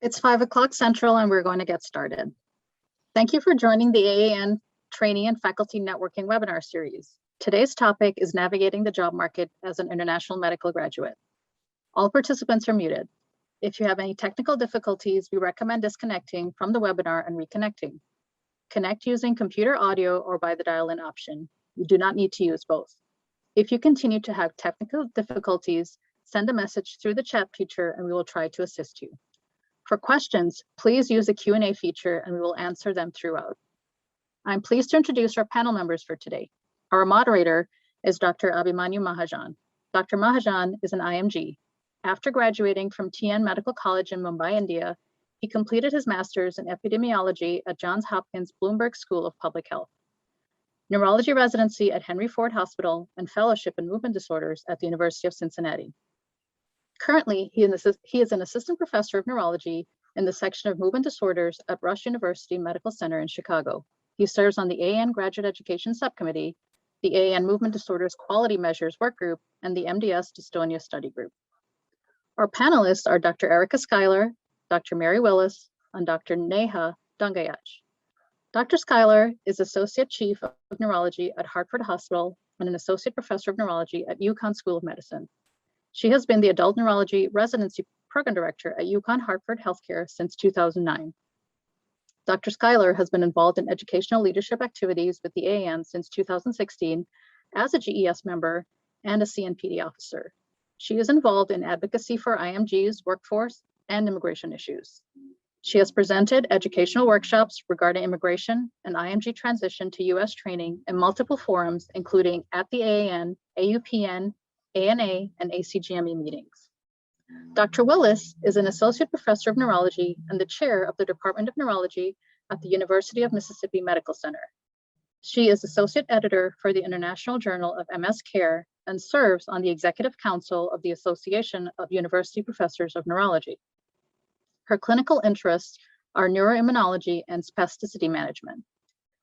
It's 5 o'clock Central and we're going to get started. Thank you for joining the AAN Trainee and Faculty Networking webinar series. Today's topic is navigating the job market as an international medical graduate. All participants are muted. If you have any technical difficulties, we recommend disconnecting from the webinar and reconnecting. Connect using computer audio or by the dial-in option. You do not need to use both. If you continue to have technical difficulties, send a message through the chat feature and we will try to assist you. For questions, please use the Q&A feature and we will answer them throughout. I'm pleased to introduce our panel members for today. Our moderator is Dr. Abhimanyu Mahajan. Dr. Mahajan is an IMG. After graduating from TN Medical College in Mumbai, India, he completed his master's in epidemiology at Johns Hopkins Bloomberg School of Public Health, neurology residency at Henry Ford Hospital, and fellowship in movement disorders at the University of Cincinnati. Currently, he is an assistant professor of neurology in the section of movement disorders at Rush University Medical Center in Chicago. He serves on the AAN Graduate Education Subcommittee, the AAN Movement Disorders Quality Measures Work Group, and the MDS Dystonia Study Group. Our panelists are Dr. Erica Schuyler, Dr. Mary Willis, and Dr. Neha Dungayach. Dr. Schuyler is Associate Chief of Neurology at Hartford Hospital and an Associate Professor of Neurology at UConn School of Medicine. She has been the Adult Neurology Residency Program Director at UConn Hartford Healthcare since 2009. Dr. Schuyler has been involved in educational leadership activities with the AAN since 2016 as a GES member and a CNPD officer. She is involved in advocacy for IMG's workforce and immigration issues. She has presented educational workshops regarding immigration and IMG transition to US training in multiple forums, including at the AAN, AUPN, ANA, and ACGME meetings. Dr. Willis is an Associate Professor of Neurology and the Chair of the Department of Neurology at the University of Mississippi Medical Center. She is Associate Editor for the International Journal of MS Care and serves on the Executive Council of the Association of University Professors of Neurology. Her clinical interests are neuroimmunology and spasticity management.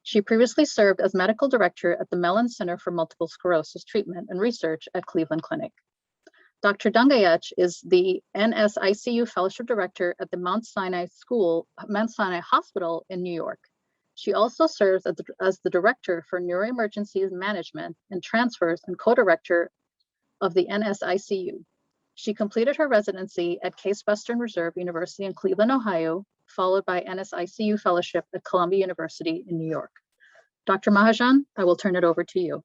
She previously served as Medical Director at the Mellon Center for Multiple Sclerosis Treatment and Research at Cleveland Clinic. Dr. Dungayach is the NSICU Fellowship Director at the Mount Sinai Hospital in New York. She also serves as the Director for Neuroemergencies Management and Transfers and Co-Director of the NSICU. She completed her residency at Case Western Reserve University in Cleveland, Ohio, followed by NSICU Fellowship at Columbia University in New York. Dr. Mahajan, I will turn it over to you.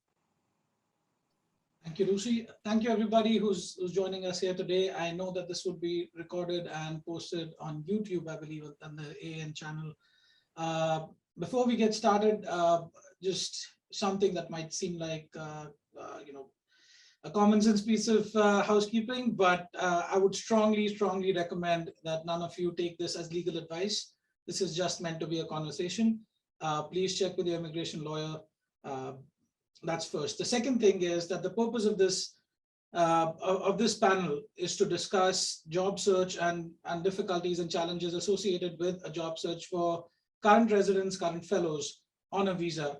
Thank you, Lucy. Thank you, everybody who's joining us here today. I know that this would be recorded and posted on YouTube, I believe, on the AAN channel. Before we get started, just something that might seem like a common sense piece of housekeeping, but I would strongly recommend that none of you take this as legal advice. This is just meant to be a conversation. Please check with your immigration lawyer. That's first. The second thing is that the purpose of this panel is to discuss job search and difficulties and challenges associated with a job search for current residents, current fellows on a visa.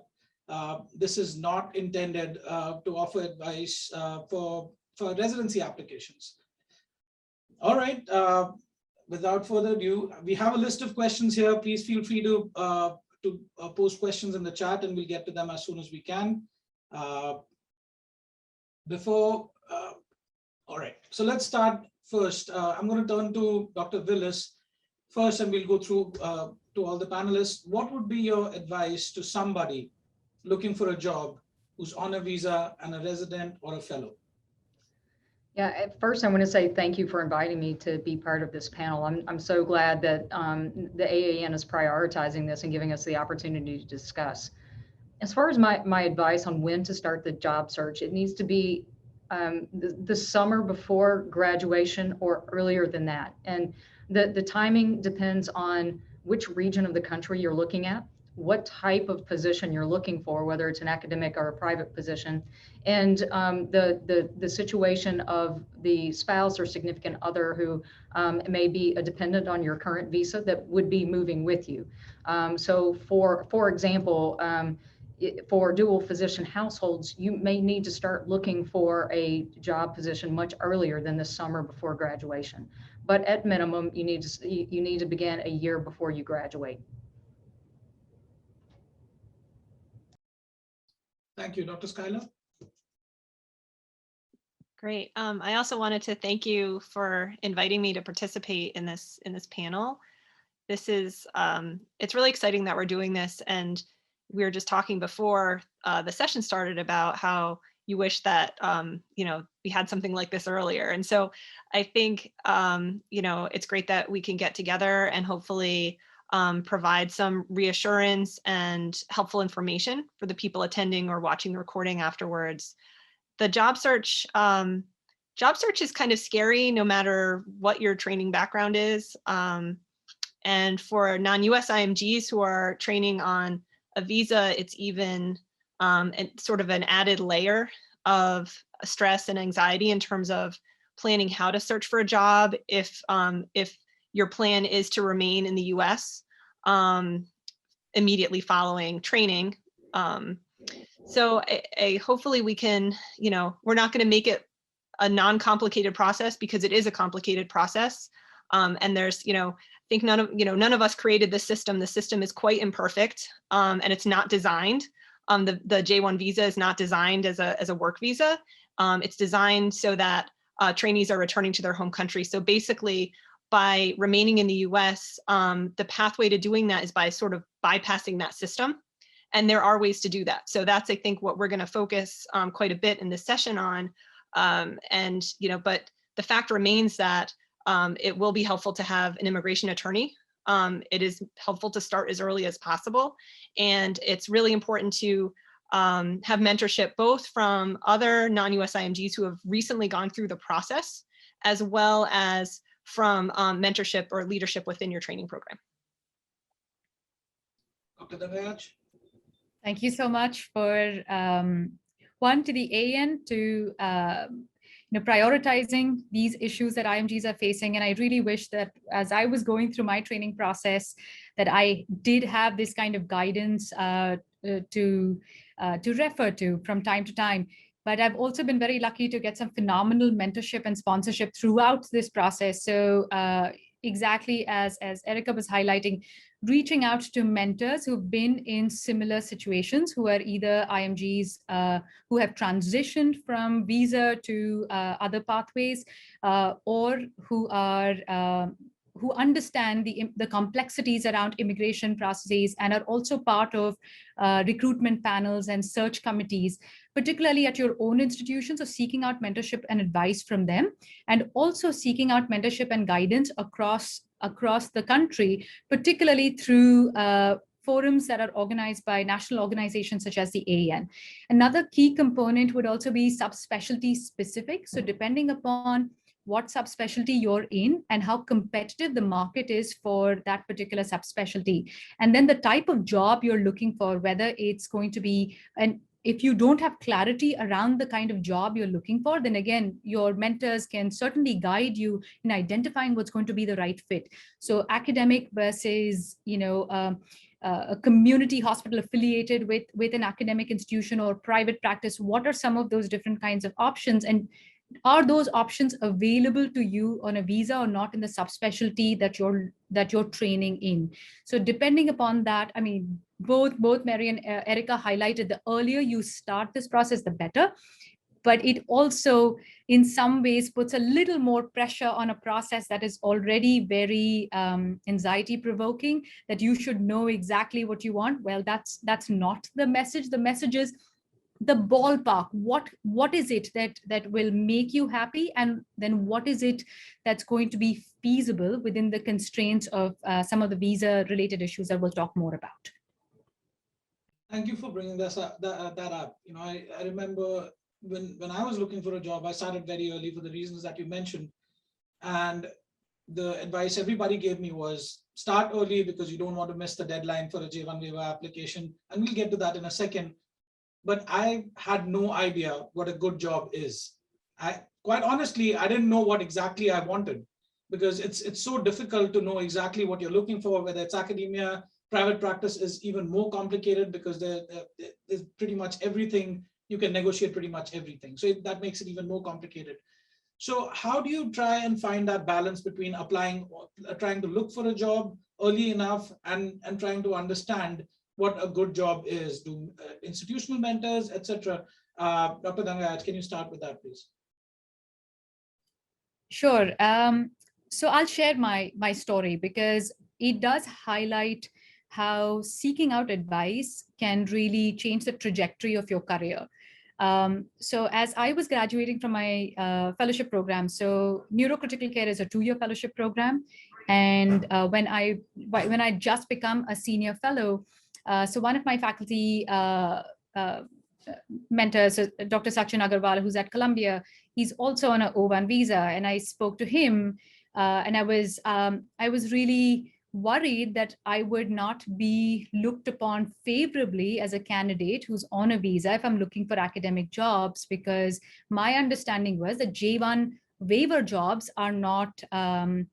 This is not intended to offer advice for residency applications. All right, without further ado, we have a list of questions here. Please feel free to post questions in the chat and we'll get to them as soon as we can. All right, so let's start first. I'm going to turn to Dr. Willis first and we'll go through to all the panelists. What would be your advice to somebody looking for a job who's on a visa and a resident or a fellow? Yeah, at first I want to say thank you for inviting me to be part of this panel. I'm so glad that the AAN is prioritizing this and giving us the opportunity to discuss. As far as my advice on when to start the job search, it needs to be the summer before graduation or earlier than that. And the timing depends on which region of the country you're looking at, what type of position you're looking for, whether it's an academic or a private position, and the situation of the spouse or significant other who may be a dependent on your current visa that would be moving with you. So for example, for dual physician households, you may need to start looking for a job position much earlier than the summer before graduation. but at minimum, you need to begin a year before you graduate. Thank you, Dr. Schuyler. Great. I also wanted to thank you for inviting me to participate in this panel. This is it's really exciting that we're doing this, and we were just talking before the session started about how you wish that we had something like this earlier. And so I think it's great that we can get together and hopefully provide some reassurance and helpful information for the people attending or watching the recording afterwards. The job search is kind of scary no matter what your training background is. And for non-US IMGs who are training on a visa, it's even sort of an added layer of stress and anxiety in terms of planning how to search for a job if your plan is to remain in the US immediately following training. So hopefully we can, we're not going to make it a non-complicated process, because it is a complicated process. And there's, I think none of us created this system. The system is quite imperfect, and it's not designed. The J1 visa is not designed as a work visa. It's designed so that trainees are returning to their home country. So basically, by remaining in the US, the pathway to doing that is by sort of bypassing that system. And there are ways to do that. So that's, I think, what we're going to focus quite a bit in this session on. But the fact remains that it will be helpful to have an immigration attorney. It is helpful to start as early as possible. And it's really important to have mentorship both from other non-US IMGs who have recently gone through the process, as well as from mentorship or leadership within your training program. Dr. Devaraj. Thank you so much for to the AN to prioritizing these issues that IMGs are facing. And I really wish that as I was going through my training process, that I did have this kind of guidance to refer to from time to time. But I've also been very lucky to get some phenomenal mentorship and sponsorship throughout this process. So exactly as Erica was highlighting, reaching out to mentors who've been in similar situations, who are either IMGs who have transitioned from visa to other pathways, or who are who understand the complexities around immigration processes and are also part of recruitment panels and search committees, particularly at your own institutions, or seeking out mentorship and advice from them, and also seeking out mentorship and guidance across the country, particularly through forums that are organized by national organizations such as the AAN. Another key component would also be subspecialty specific. So depending upon what subspecialty you're in and how competitive the market is for that particular subspecialty, and then the type of job you're looking for, whether it's going to be if you don't have clarity around the kind of job you're looking for, then again, your mentors can certainly guide you in identifying what's going to be the right fit. So academic versus, a community hospital affiliated with an academic institution or private practice, what are some of those different kinds of options? And are those options available to you on a visa or not in the subspecialty that you're training in? So depending upon that, I mean, both Mary and Erica highlighted, the earlier you start this process, the better. But it also, in some ways, puts a little more pressure on a process that is already very anxiety provoking, that you should know exactly what you want. Well, that's not the message. The message is the ballpark. What is it that will make you happy, and then what is it that's going to be feasible within the constraints of some of the visa related issues that we'll talk more about. Thank you for bringing that up. I remember when I was looking for a job, I started very early for the reasons that you mentioned, and the advice everybody gave me was start early because you don't want to miss the deadline for a J1 waiver application, and we'll get to that in a second. But I had no idea what a good job is. Quite honestly, I didn't know what exactly I wanted, because it's so difficult to know exactly what you're looking for, whether it's academia. Private practice is even more complicated because there's pretty much everything. You can negotiate pretty much everything. So that makes it even more complicated. So how do you try and find that balance between applying, trying to look for a job early enough and trying to understand what a good job is? Do institutional mentors, etc. Dr. Dangayaj, can you start with that, please? Sure. So I'll share my story because it does highlight how seeking out advice can really change the trajectory of your career. So as I was graduating from my fellowship program, so neurocritical care is a 2-year fellowship program. And when I just become a senior fellow, so one of my faculty mentors, Dr. Sachin Agarwal, who's at Columbia, he's also on an O1 visa. And I spoke to him and I was really worried that I would not be looked upon favorably as a candidate who's on a visa if I'm looking for academic jobs, because my understanding was that J1 waiver jobs are not, are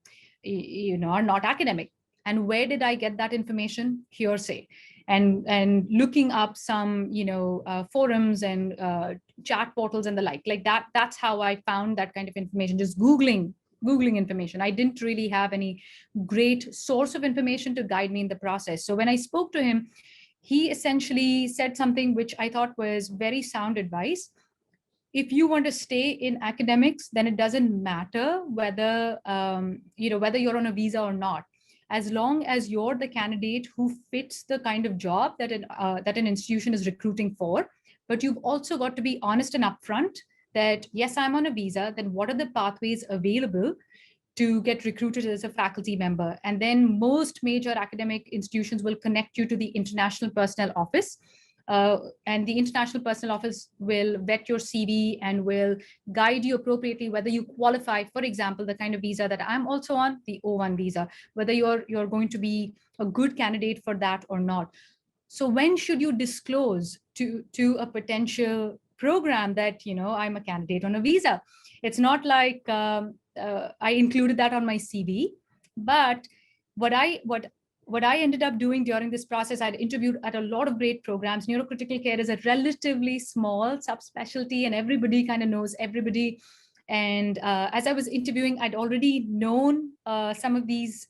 not academic. And where did I get that information? Hearsay. And looking up some, forums and chat portals and the like that, that's how I found that kind of information, just Googling information. I didn't really have any great source of information to guide me in the process. So when I spoke to him, he essentially said something which I thought was very sound advice. If you want to stay in academics, then it doesn't matter whether, whether you're on a visa or not. As long as you're the candidate who fits the kind of job that an institution is recruiting for, but you've also got to be honest and upfront that, yes, I'm on a visa, then what are the pathways available to get recruited as a faculty member? And then most major academic institutions will connect you to the International Personnel Office. And the International Personnel Office will vet your CV and will guide you appropriately whether you qualify, for example, the kind of visa that I'm also on, the O1 visa, whether you're going to be a good candidate for that or not. So when should you disclose to a potential program that, I'm a candidate on a visa? It's not like I included that on my CV, but what I ended up doing during this process, I'd interviewed at a lot of great programs. Neurocritical care is a relatively small subspecialty and everybody kind of knows everybody. And as I was interviewing, I'd already known some of these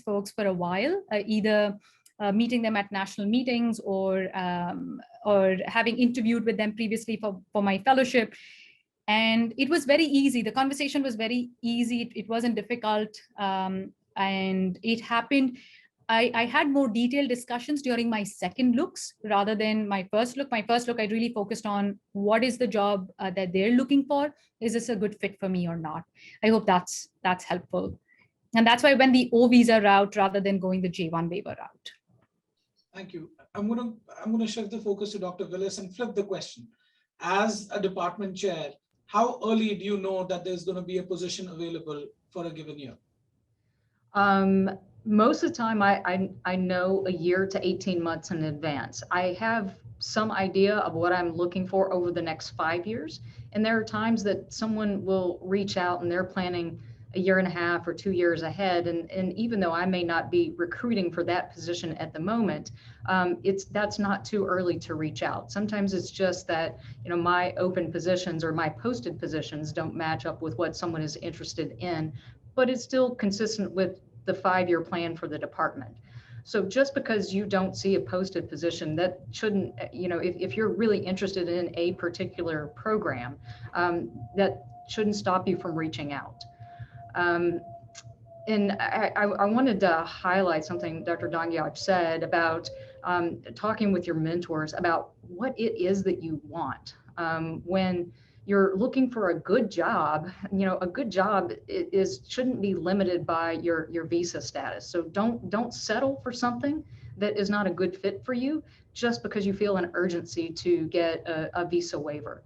folks for a while, either meeting them at national meetings or having interviewed with them previously for my fellowship. And it was very easy. The conversation was very easy. It wasn't difficult. And it happened. I had more detailed discussions during my second looks rather than my first look. My first look, I really focused on what is the job that they're looking for. Is this a good fit for me or not? I hope that's helpful. And that's why I went the O visa route rather than going the J1 waiver route. Thank you. I'm gonna shift the focus to Dr. Willis and flip the question. As a department chair, how early do you know that there's going to be a position available for a given year? Most of the time, I know a year to 18 months in advance. I have some idea of what I'm looking for over the next 5 years. And there are times that someone will reach out and they're planning a year and a half or 2 years ahead. And even though I may not be recruiting for that position at the moment, that's not too early to reach out. Sometimes it's just that, my open positions or my posted positions don't match up with what someone is interested in, but it's still consistent with the 5-year plan for the department. So just because you don't see a posted position, that shouldn't, if you're really interested in a particular program, that shouldn't stop you from reaching out. And I wanted to highlight something Dr. Dangayaj said about talking with your mentors about what it is that you want. When you're looking for a good job, a good job shouldn't be limited by your visa status. So don't settle for something that is not a good fit for you just because you feel an urgency to get a visa waiver.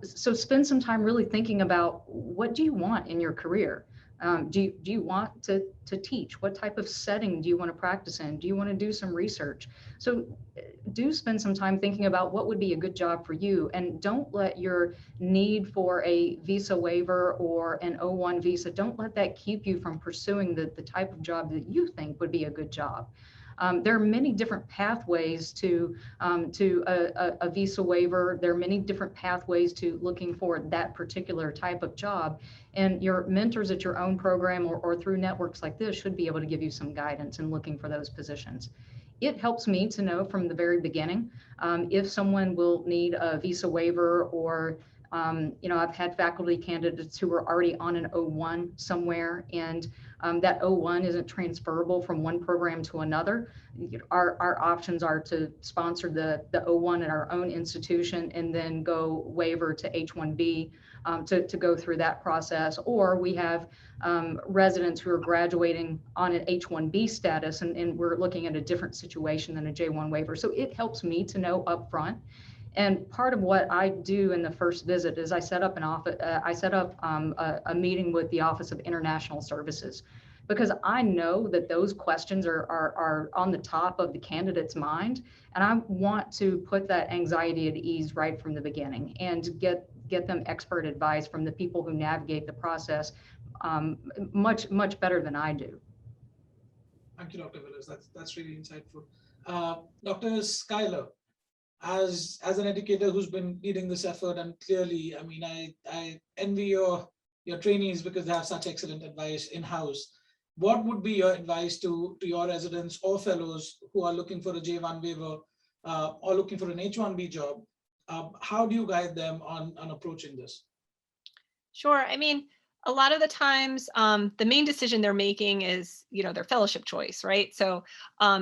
So spend some time really thinking about, what do you want in your career? Do you want to teach? What type of setting do you want to practice in? Do you want to do some research? So do spend some time thinking about what would be a good job for you, and don't let your need for a visa waiver or an O1 visa, don't let that keep you from pursuing the type of job that you think would be a good job. There are many different pathways to a visa waiver. There are many different pathways to looking for that particular type of job. And your mentors at your own program or through networks like this should be able to give you some guidance in looking for those positions. It helps me to know from the very beginning if someone will need a visa waiver, or I've had faculty candidates who are already on an O1 somewhere, and that O1 isn't transferable from one program to another. Our options are to sponsor the O1 at our own institution and then go waiver to H-1B to go through that process. Or we have residents who are graduating on an H-1B status, and we're looking at a different situation than a J-1 waiver. So it helps me to know upfront. And part of what I do in the first visit is I set up a meeting with the Office of International Services, because I know that those questions are on the top of the candidate's mind, and I want to put that anxiety at ease right from the beginning and get them expert advice from the people who navigate the process much better than I do. Thank you, Dr. Willis. That's really insightful. Dr. Schuyler, as an educator who's been leading this effort, and clearly, I mean, I envy your trainees because they have such excellent advice in-house. What would be your advice to your residents or fellows who are looking for a J1 waiver or looking for an H1B job? How do you guide them on approaching this? Sure. I mean, a lot of the times, the main decision they're making is, their fellowship choice, right? So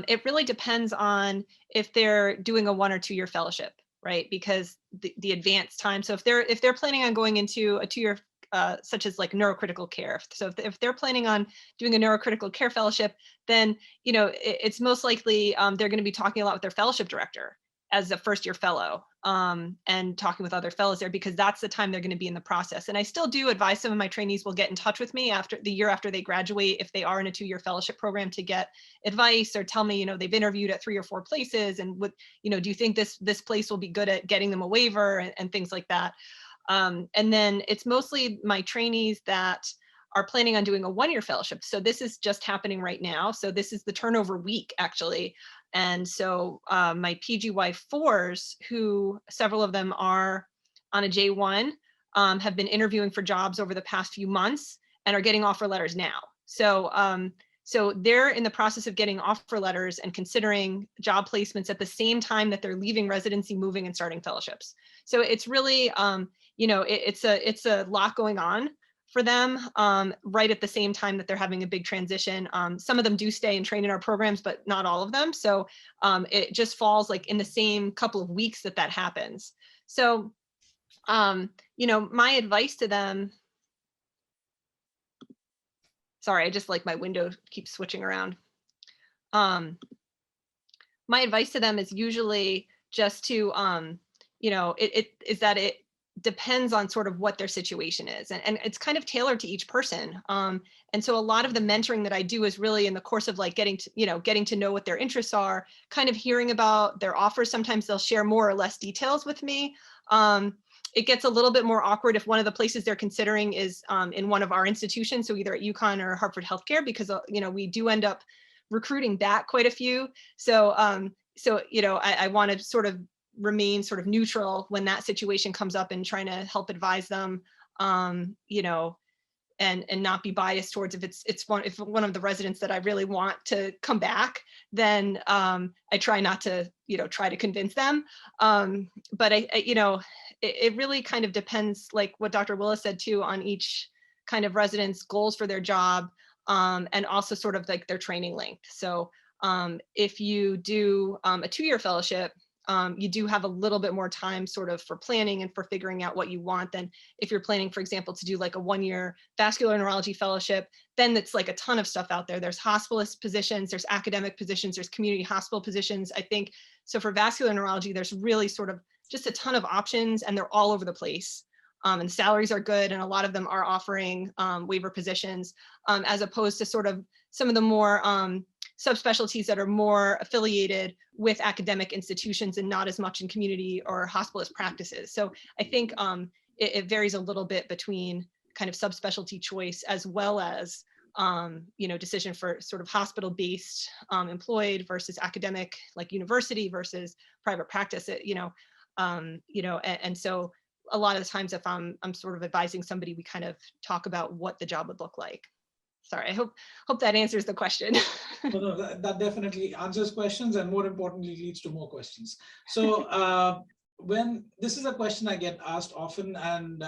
it really depends on if they're doing a 1 or 2 year fellowship, right? Because the advanced time. So if they're planning on going into a 2-year, such as like neurocritical care. So if they're planning on doing a neurocritical care fellowship, then it's most likely they're going to be talking a lot with their fellowship director as a first-year fellow, and talking with other fellows there, because that's the time they're going to be in the process. And I still do advise some of my trainees will get in touch with me after the year after they graduate, if they are in a 2-year fellowship program, to get advice or tell me, they've interviewed at 3 or 4 places, and what, do you think this place will be good at getting them a waiver and things like that. And then it's mostly my trainees that are planning on doing a 1-year fellowship. So this is just happening right now. So this is the turnover week, actually. And so my PGY4s, who several of them are on a J1, have been interviewing for jobs over the past few months and are getting offer letters now. So so they're in the process of getting offer letters and considering job placements at the same time that they're leaving residency, moving, and starting fellowships. So it's really, it's a lot going on for them right at the same time that they're having a big transition. Some of them do stay and train in our programs, but not all of them. So it just falls like in the same couple of weeks that happens. So, my advice to them, sorry, I just like my window keeps switching around. My advice to them is usually just to, it depends on sort of what their situation is, and it's kind of tailored to each person. And so a lot of the mentoring that I do is really in the course of like getting to know what their interests are, kind of hearing about their offers. Sometimes they'll share more or less details with me. It gets a little bit more awkward if one of the places they're considering is in one of our institutions, so either at UConn or Hartford Healthcare, because we do end up recruiting back quite a few. So I want to sort of remain sort of neutral when that situation comes up and trying to help advise them, and not be biased towards if one of the residents that I really want to come back, then I try not to try to convince them. But it really kind of depends, like what Dr. Willis said too, on each kind of resident's goals for their job, and also sort of like their training length. So if you do a 2-year fellowship, you do have a little bit more time sort of for planning and for figuring out what you want than if you're planning, for example, to do like a 1-year vascular neurology fellowship. Then it's like a ton of stuff out there. There's hospitalist positions, there's academic positions, there's community hospital positions. I think so for vascular neurology, there's really sort of just a ton of options, and they're all over the place. And salaries are good, and a lot of them are offering waiver positions, as opposed to sort of some of the more subspecialties that are more affiliated with academic institutions and not as much in community or hospitalist practices. So I think it varies a little bit between kind of subspecialty choice as well as decision for sort of hospital-based employed versus academic, like university versus private practice, and so a lot of the times if I'm sort of advising somebody, we kind of talk about what the job would look like. Sorry, I hope that answers the question. No, that definitely answers questions, and more importantly, leads to more questions. So when this is a question I get asked often, and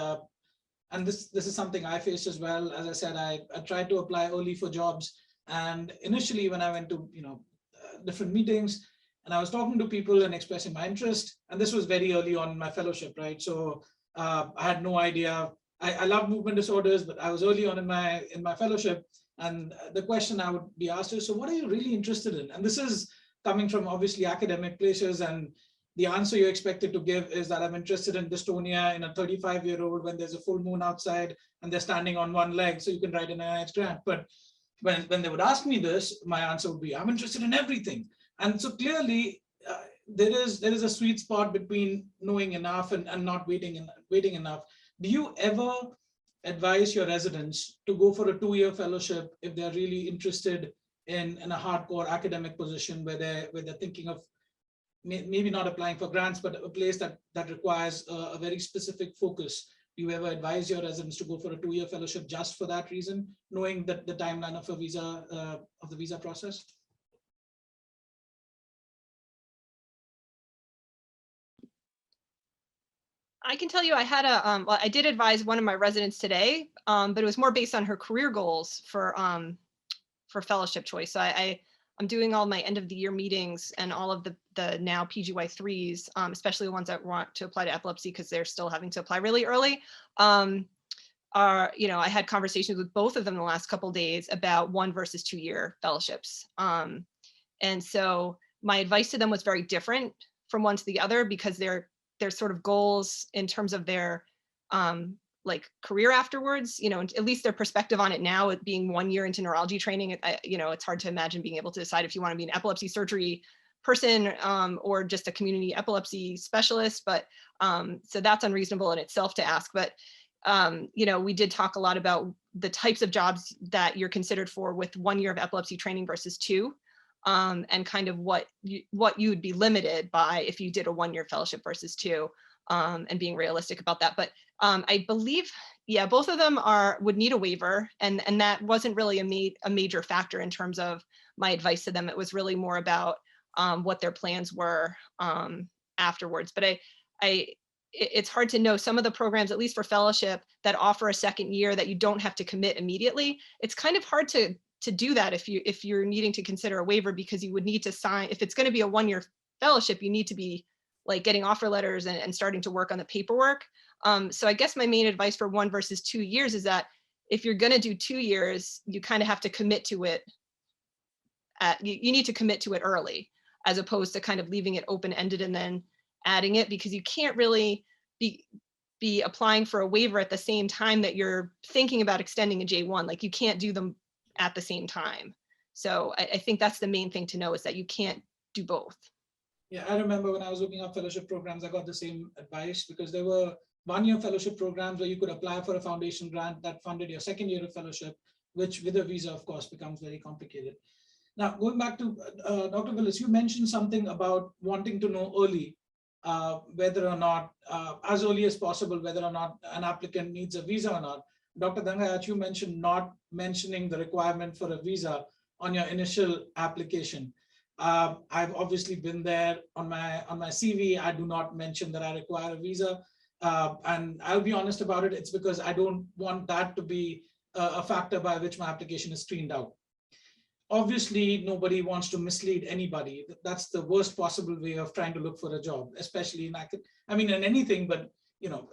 this is something I face as well. As I said, I tried to apply early for jobs, and initially when I went to different meetings, and I was talking to people and expressing my interest, and this was very early on in my fellowship, right? So I had no idea. I love movement disorders, but I was early on in my fellowship, and the question I would be asked is, so what are you really interested in? And this is coming from obviously academic places, and the answer you're expected to give is that I'm interested in dystonia in a 35-year-old when there's a full moon outside and they're standing on one leg, so you can write an NIH grant. But when they would ask me this, my answer would be, I'm interested in everything. And so clearly, there is a sweet spot between knowing enough and not waiting enough. Do you ever advise your residents to go for a 2-year fellowship if they're really interested in a hardcore academic position where they're thinking of maybe not applying for grants, but a place that requires a very specific focus? Do you ever advise your residents to go for a 2-year fellowship just for that reason, knowing that the timeline of the visa process? I can tell you I had I did advise one of my residents today, but it was more based on her career goals for fellowship choice. So I'm doing all my end of the year meetings and all of the now PGY3s, especially the ones that want to apply to epilepsy because they're still having to apply really early. I had conversations with both of them the last couple of days about 1 versus 2-year fellowships. And so my advice to them was very different from one to the other because their sort of goals in terms of their like career afterwards, at least their perspective on it now, it being 1 year into neurology training, it's hard to imagine being able to decide if you want to be an epilepsy surgery person or just a community epilepsy specialist. But so that's unreasonable in itself to ask. But, we did talk a lot about the types of jobs that you're considered for with 1 year of epilepsy training versus 2. And kind of what you would be limited by if you did a 1-year fellowship versus 2, and being realistic about that. But I believe, both of them would need a waiver, and that wasn't really a major factor in terms of my advice to them. It was really more about what their plans were afterwards. But it's hard to know. Some of the programs, at least for fellowship, that offer a second year that you don't have to commit immediately, it's kind of hard to do that if you're needing to consider a waiver, because you would need to sign, if it's going to be a 1-year fellowship, you need to be like getting offer letters and starting to work on the paperwork. So I guess my main advice for 1 versus 2 years is that if you're going to do 2 years, you kind of have to commit to it. You need to commit to it early, as opposed to kind of leaving it open-ended and then adding it, because you can't really be applying for a waiver at the same time that you're thinking about extending a J1. Like you can't do them at the same time. So I think that's the main thing to know, is that you can't do both. Yeah, I remember when I was looking up fellowship programs, I got the same advice, because there were 1-year fellowship programs where you could apply for a foundation grant that funded your 2nd year of fellowship, which with a visa, of course, becomes very complicated. Now, going back to Dr. Willis, you mentioned something about wanting to know early whether or not, as early as possible, whether or not an applicant needs a visa or not. Dr. Dangayat, you mentioned not mentioning the requirement for a visa on your initial application. I've obviously been there on my CV. I do not mention that I require a visa. And I'll be honest about it. It's because I don't want that to be a factor by which my application is screened out. Obviously, nobody wants to mislead anybody. That's the worst possible way of trying to look for a job, especially in anything, but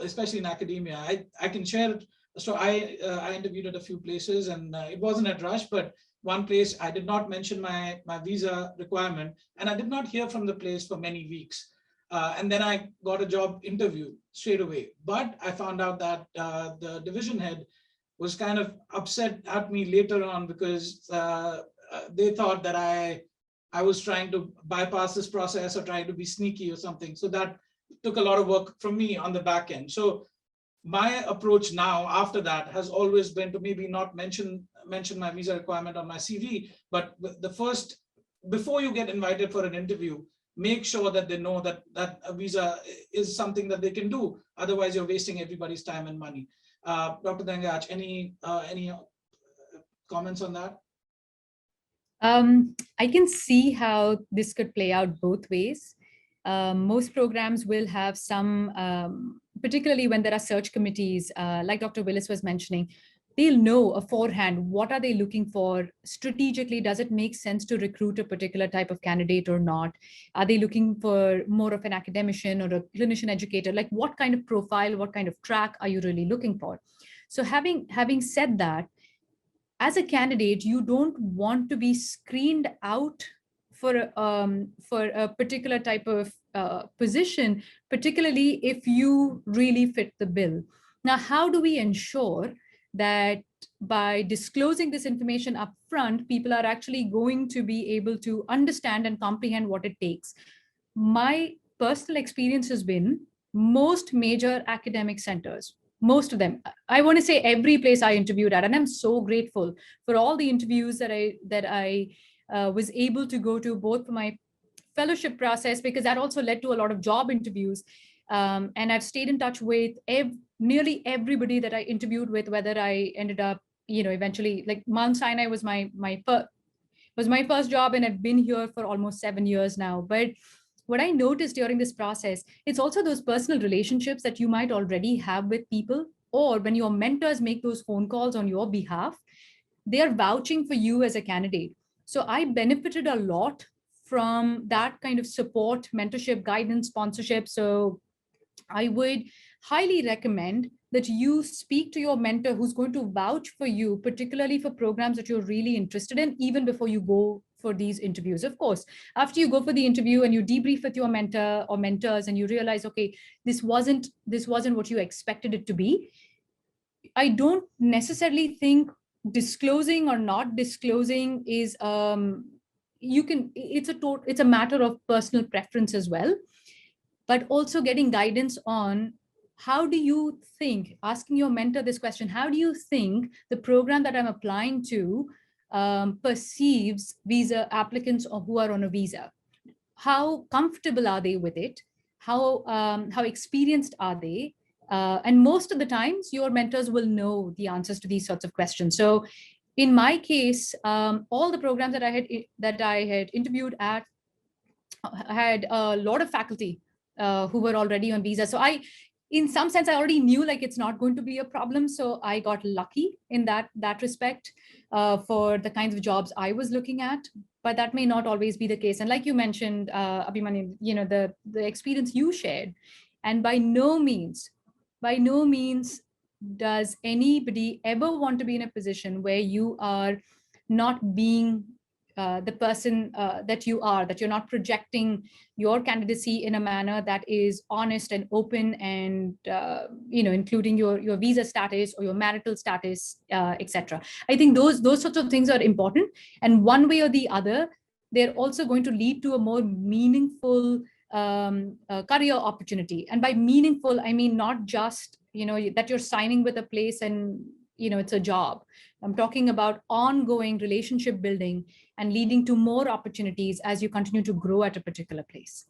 especially in academia. I can share. So I interviewed at a few places, and it wasn't at Rush, but one place I did not mention my visa requirement, and I did not hear from the place for many weeks. And then I got a job interview straight away. But I found out that the division head was kind of upset at me later on, because they thought that I was trying to bypass this process or trying to be sneaky or something. So that took a lot of work from me on the back end. So My approach now after that has always been to maybe not mention my visa requirement on my CV, but before you get invited for an interview, make sure that they know that a visa is something that they can do. Otherwise, you're wasting everybody's time and money. Dr. Dangaj, any comments on that? I can see how this could play out both ways. Most programs will have some, particularly when there are search committees, like Dr. Willis was mentioning, they'll know beforehand what are they looking for strategically. Does it make sense to recruit a particular type of candidate or not? Are they looking for more of an academician or a clinician educator? Like what kind of profile, what kind of track are you really looking for? So having said that, as a candidate, you don't want to be screened out for a particular type of position, particularly if you really fit the bill. Now, how do we ensure that by disclosing this information up front, people are actually going to be able to understand and comprehend what it takes? My personal experience has been most major academic centers, most of them, I want to say every place I interviewed at, and I'm so grateful for all the interviews that I was able to go to, both for my fellowship process, because that also led to a lot of job interviews. And I've stayed in touch with nearly everybody that I interviewed with, whether I ended up, eventually, like Mount Sinai was my first job, and I've been here for almost 7 years now. But what I noticed during this process, it's also those personal relationships that you might already have with people, or when your mentors make those phone calls on your behalf, they're vouching for you as a candidate. So I benefited a lot from that kind of support, mentorship, guidance, sponsorship. So I would highly recommend that you speak to your mentor who's going to vouch for you, particularly for programs that you're really interested in, even before you go for these interviews. Of course, after you go for the interview and you debrief with your mentor or mentors and you realize, okay, this wasn't what you expected it to be, I don't necessarily think disclosing or not disclosing is it's a matter of personal preference as well, but also getting guidance on how do you think, asking your mentor this question, how do you think the program that I'm applying to perceives visa applicants or who are on a visa? How comfortable are they with it? How experienced are they? And most of the times, your mentors will know the answers to these sorts of questions. So, in my case, all the programs that I had interviewed at had a lot of faculty who were already on visa. So in some sense, I already knew like it's not going to be a problem. So I got lucky in that respect for the kinds of jobs I was looking at. But that may not always be the case. And like you mentioned, Abhimanyu, the experience you shared, and by no means does anybody ever want to be in a position where you are not being the person that you're not projecting your candidacy in a manner that is honest and open, and including your visa status or your marital status, etc. I think those sorts of things are important, and one way or the other, they're also going to lead to a more meaningful career opportunity. And by meaningful, I mean not just that you're signing with a place and it's a job. I'm talking about ongoing relationship building and leading to more opportunities as you continue to grow at a particular place.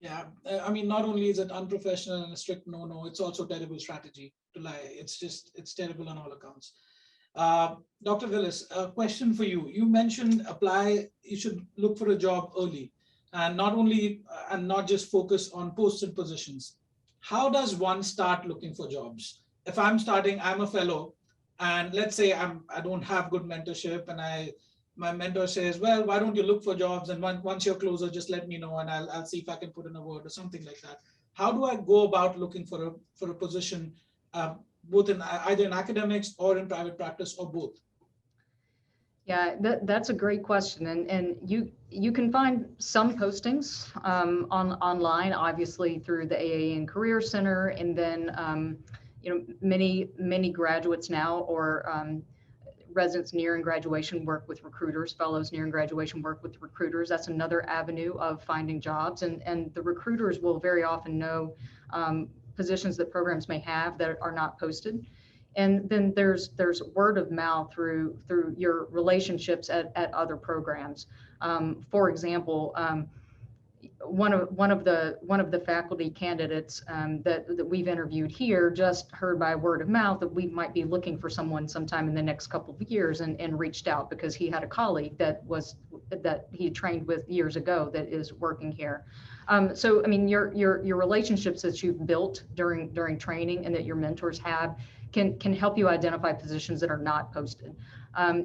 Yeah, I mean, not only is it unprofessional and a strict no, it's also terrible strategy to lie. It's terrible on all accounts. Dr. Willis, a question for you. You mentioned you should look for a job early, and not just focus on posted positions. How does one start looking for jobs? If I'm a fellow, and let's say I don't have good mentorship, and my mentor says, well, why don't you look for jobs, and once you're closer, just let me know and I'll see if I can put in a word or something like that. How do I go about looking for a position, both in either in academics or in private practice, or both? Yeah, that's a great question, and you can find some postings online, obviously through the AAN Career Center, and then many graduates now, or residents nearing graduation work with recruiters, fellows nearing graduation work with recruiters. That's another avenue of finding jobs, and the recruiters will very often know positions that programs may have that are not posted. And then there's word of mouth through your relationships at other programs. For example, one of the faculty candidates that we've interviewed here just heard by word of mouth that we might be looking for someone sometime in the next couple of years, and reached out because he had a colleague that he trained with years ago that is working here. So I mean, your relationships that you've built during training and that your mentors have can help you identify positions that are not posted.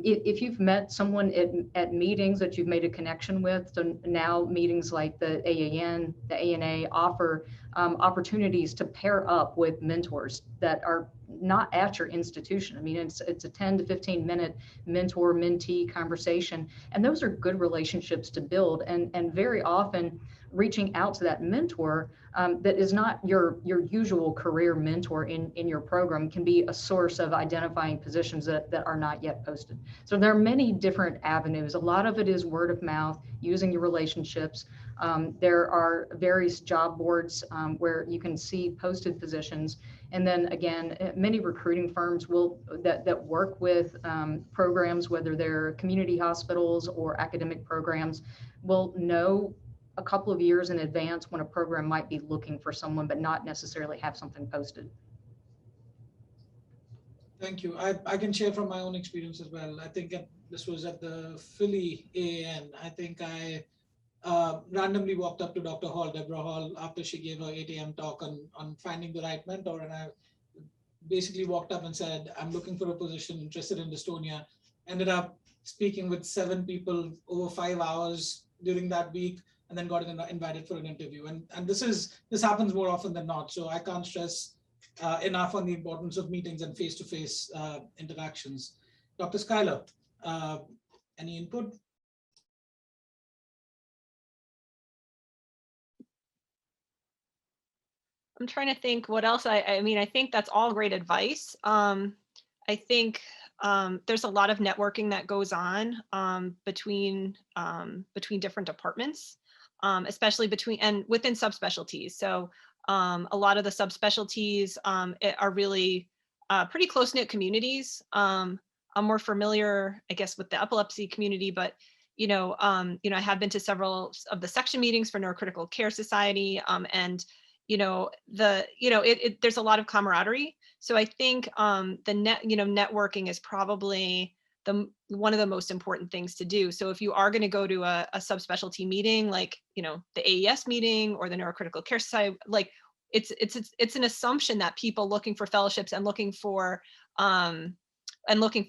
If you've met someone at meetings that you've made a connection with, so now meetings like the AAN, the ANA offer opportunities to pair up with mentors that are not at your institution. I mean, it's a 10 to 15 minute mentor-mentee conversation, and those are good relationships to build. And very often, reaching out to that mentor that is not your usual career mentor in your program can be a source of identifying positions that are not yet posted. So there are many different avenues. A lot of it is word of mouth, using your relationships. There are various job boards where you can see posted positions. And then again, many recruiting firms that work with programs, whether they're community hospitals or academic programs, will know a couple of years in advance when a program might be looking for someone, but not necessarily have something posted. Thank you. I can share from my own experience as well. I think this was at the Philly AAN. I think I randomly walked up to Dr. Hall, Deborah Hall, after she gave her 8 a.m. talk on finding the right mentor. And I basically walked up and said, I'm looking for a position, interested in dystonia. Ended up speaking with 7 people over 5 hours during that week, and then got invited for an interview. And this happens more often than not. So I can't stress enough on the importance of meetings and face-to-face interactions. Dr. Schuyler, any input? I'm trying to think what else. I mean, I think that's all great advice. I think there's a lot of networking that goes on between different departments, especially between and within subspecialties. So a lot of the subspecialties are really pretty close-knit communities. I'm more familiar, I guess, with the epilepsy community, but I have been to several of the section meetings for Neurocritical Care Society, and there's a lot of camaraderie. So I think networking is probably one of the most important things to do. So if you are going to go to a subspecialty meeting, like, the AES meeting or the Neurocritical Care Society, like it's an assumption that people looking for fellowships and looking for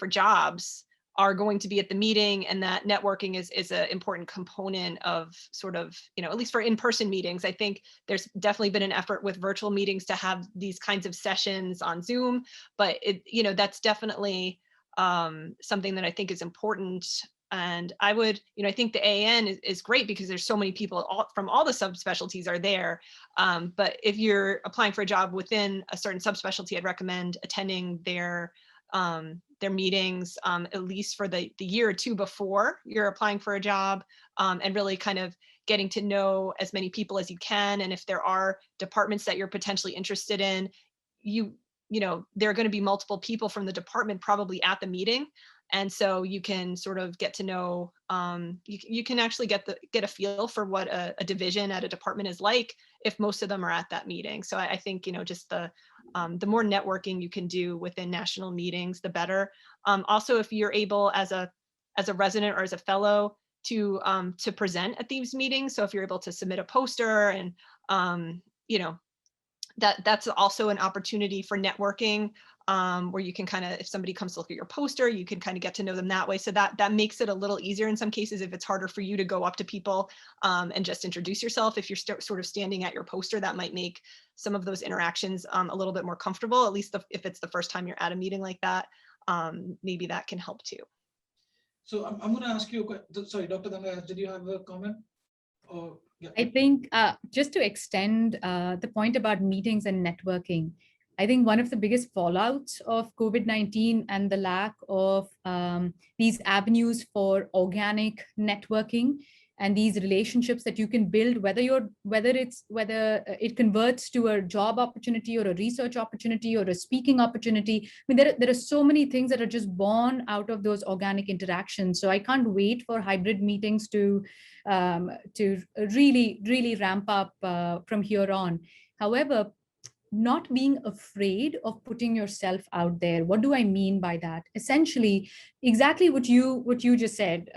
jobs are going to be at the meeting, and that networking is an important component of sort of, at least for in-person meetings. I think there's definitely been an effort with virtual meetings to have these kinds of sessions on Zoom, but that's definitely something that I think is important. And I would, I think the AAN is great because there's so many people from all the subspecialties are there. But if you're applying for a job within a certain subspecialty, I'd recommend attending their meetings at least for the year or two before you're applying for a job, and really kind of getting to know as many people as you can. And if there are departments that you're potentially interested in, there are going to be multiple people from the department probably at the meeting. And so you can sort of get to know, you can actually get a feel for what a division at a department is like if most of them are at that meeting. So I think, just the more networking you can do within national meetings, the better. Also, if you're able as a resident or as a fellow to present at these meetings. So if you're able to submit a poster and, that's also an opportunity for networking, where you can kind of, if somebody comes to look at your poster, you can kind of get to know them that way. So that makes it a little easier in some cases if it's harder for you to go up to people and just introduce yourself. If you're sort of standing at your poster, that might make some of those interactions a little bit more comfortable, at least if it's the first time you're at a meeting like that. Maybe that can help too. So I'm going to ask you a question. Sorry, Dr. Ganga, did you have a comment? Or, yeah. I think just to extend the point about meetings and networking, I think one of the biggest fallouts of COVID-19 and the lack of these avenues for organic networking and these relationships that you can build, whether it converts to a job opportunity or a research opportunity or a speaking opportunity. I mean, there are so many things that are just born out of those organic interactions. So I can't wait for hybrid meetings to really ramp up from here on. However, not being afraid of putting yourself out there. What do I mean by that? Essentially, exactly what you just said,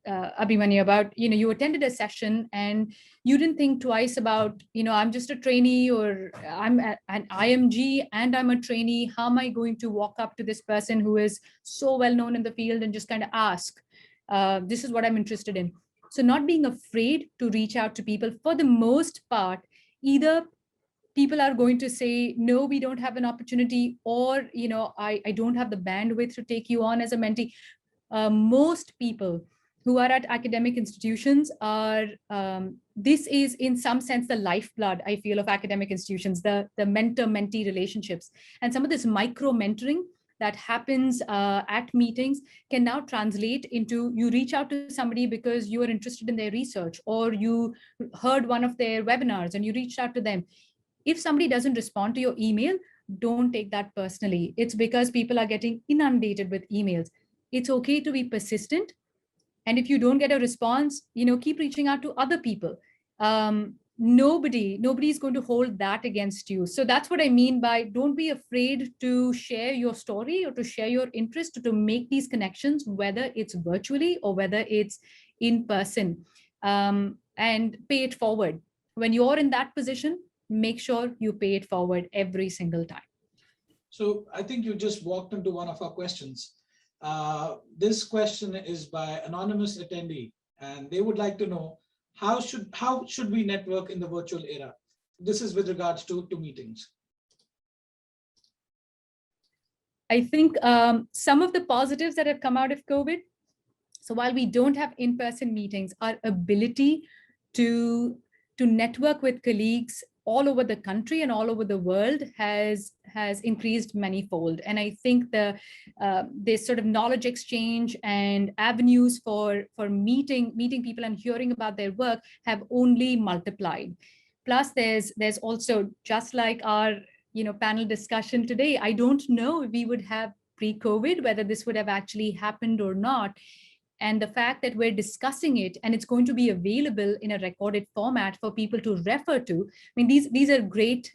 Abhimanyu, about, you attended a session and you didn't think twice about, I'm just a trainee, or I'm an IMG and I'm a trainee. How am I going to walk up to this person who is so well known in the field and just kind of ask, this is what I'm interested in. So not being afraid to reach out to people. For the most part, either people are going to say, no, we don't have an opportunity, or, I don't have the bandwidth to take you on as a mentee. Most people who are at academic institutions are, this is in some sense the lifeblood, I feel, of academic institutions, the mentor-mentee relationships. And some of this micro-mentoring that happens at meetings can now translate into, you reach out to somebody because you are interested in their research, or you heard one of their webinars and you reached out to them. If somebody doesn't respond to your email, don't take that personally. It's because people are getting inundated with emails. It's okay to be persistent. And if you don't get a response, keep reaching out to other people. Nobody is going to hold that against you. So that's what I mean by, don't be afraid to share your story or to share your interest, to make these connections, whether it's virtually or whether it's in person, and pay it forward. When you're in that position, make sure you pay it forward every single time. So I think you just walked into one of our questions. This question is by anonymous attendee, and they would like to know, how should we network in the virtual era? This is with regards to meetings. I think some of the positives that have come out of COVID. So while we don't have in-person meetings, our ability to network with colleagues all over the country and all over the world has increased manyfold. And I think this sort of knowledge exchange and avenues for meeting people and hearing about their work have only multiplied. Plus, there's also, just like our panel discussion today, I don't know if we would have pre-COVID, whether this would have actually happened or not. And the fact that we're discussing it and it's going to be available in a recorded format for people to refer to. I mean, these are great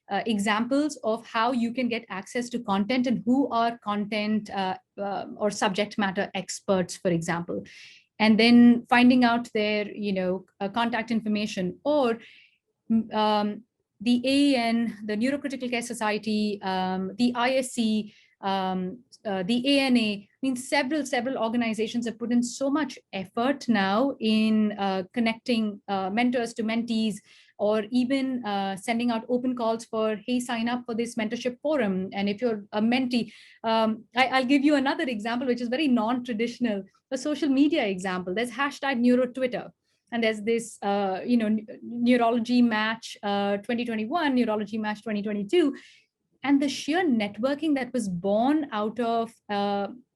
examples of how you can get access to content and who are content or subject matter experts, for example. And then finding out their contact information, or the AAN, the Neurocritical Care Society, the ISC, the ANA. I mean, several organizations have put in so much effort now in connecting mentors to mentees, or even sending out open calls for, hey, sign up for this mentorship forum. And if you're a mentee, I'll give you another example, which is very non-traditional, a social media example. There's #NeuroTwitter. And there's this, Neurology Match 2021, Neurology Match 2022. And the sheer networking that was born out of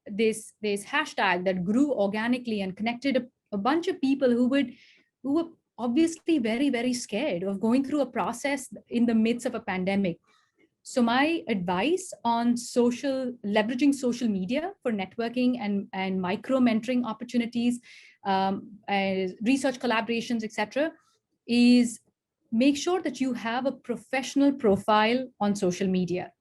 this hashtag that grew organically and connected a bunch of people who were obviously very, very scared of going through a process in the midst of a pandemic. So my advice on leveraging social media for networking and micro mentoring opportunities, research collaborations, etc., is make sure that you have a professional profile on social media.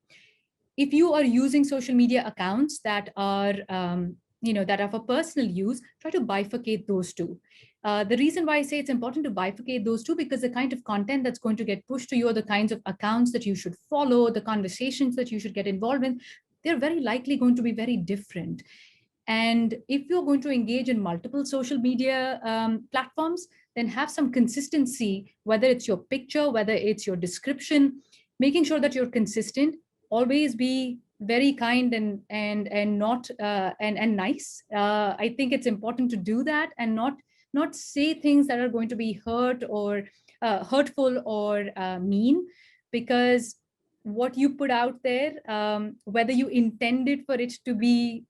If you are using social media accounts that are, that are for personal use, try to bifurcate those two. The reason why I say it's important to bifurcate those two, because the kind of content that's going to get pushed to you, or the kinds of accounts that you should follow, the conversations that you should get involved in, they're very likely going to be very different. And if you're going to engage in multiple social media platforms, then have some consistency, whether it's your picture, whether it's your description, making sure that you're consistent. Always be very kind and not and nice. I think it's important to do that, and not say things that are going to be hurtful or mean, because what you put out there, whether you intended for it to be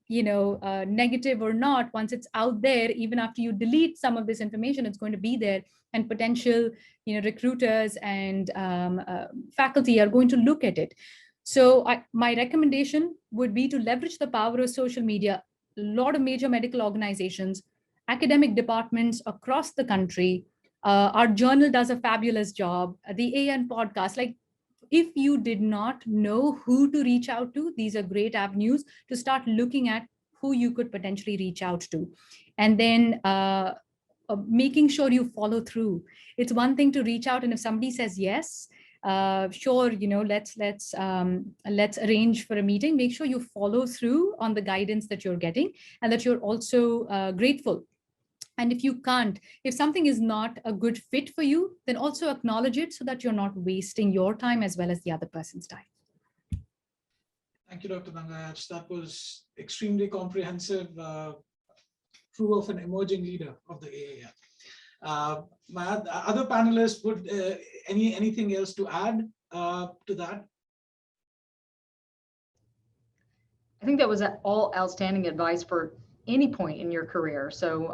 negative or not, once it's out there, even after you delete some of this information, it's going to be there, and potential recruiters and faculty are going to look at it. So my recommendation would be to leverage the power of social media. A lot of major medical organizations, academic departments across the country, our journal does a fabulous job, the AN podcast. Like, if you did not know who to reach out to, these are great avenues to start looking at who you could potentially reach out to. And then making sure you follow through. It's one thing to reach out, and if somebody says yes, sure, let's arrange for a meeting. Make sure you follow through on the guidance that you're getting, and that you're also grateful. And if you can't, if something is not a good fit for you, then also acknowledge it so that you're not wasting your time as well as the other person's time. Thank you, Dr. Nangayach. That was extremely comprehensive, true of an emerging leader of the AAN. My other panelists, would anything else to add to that? I think that was all outstanding advice for any point in your career. So,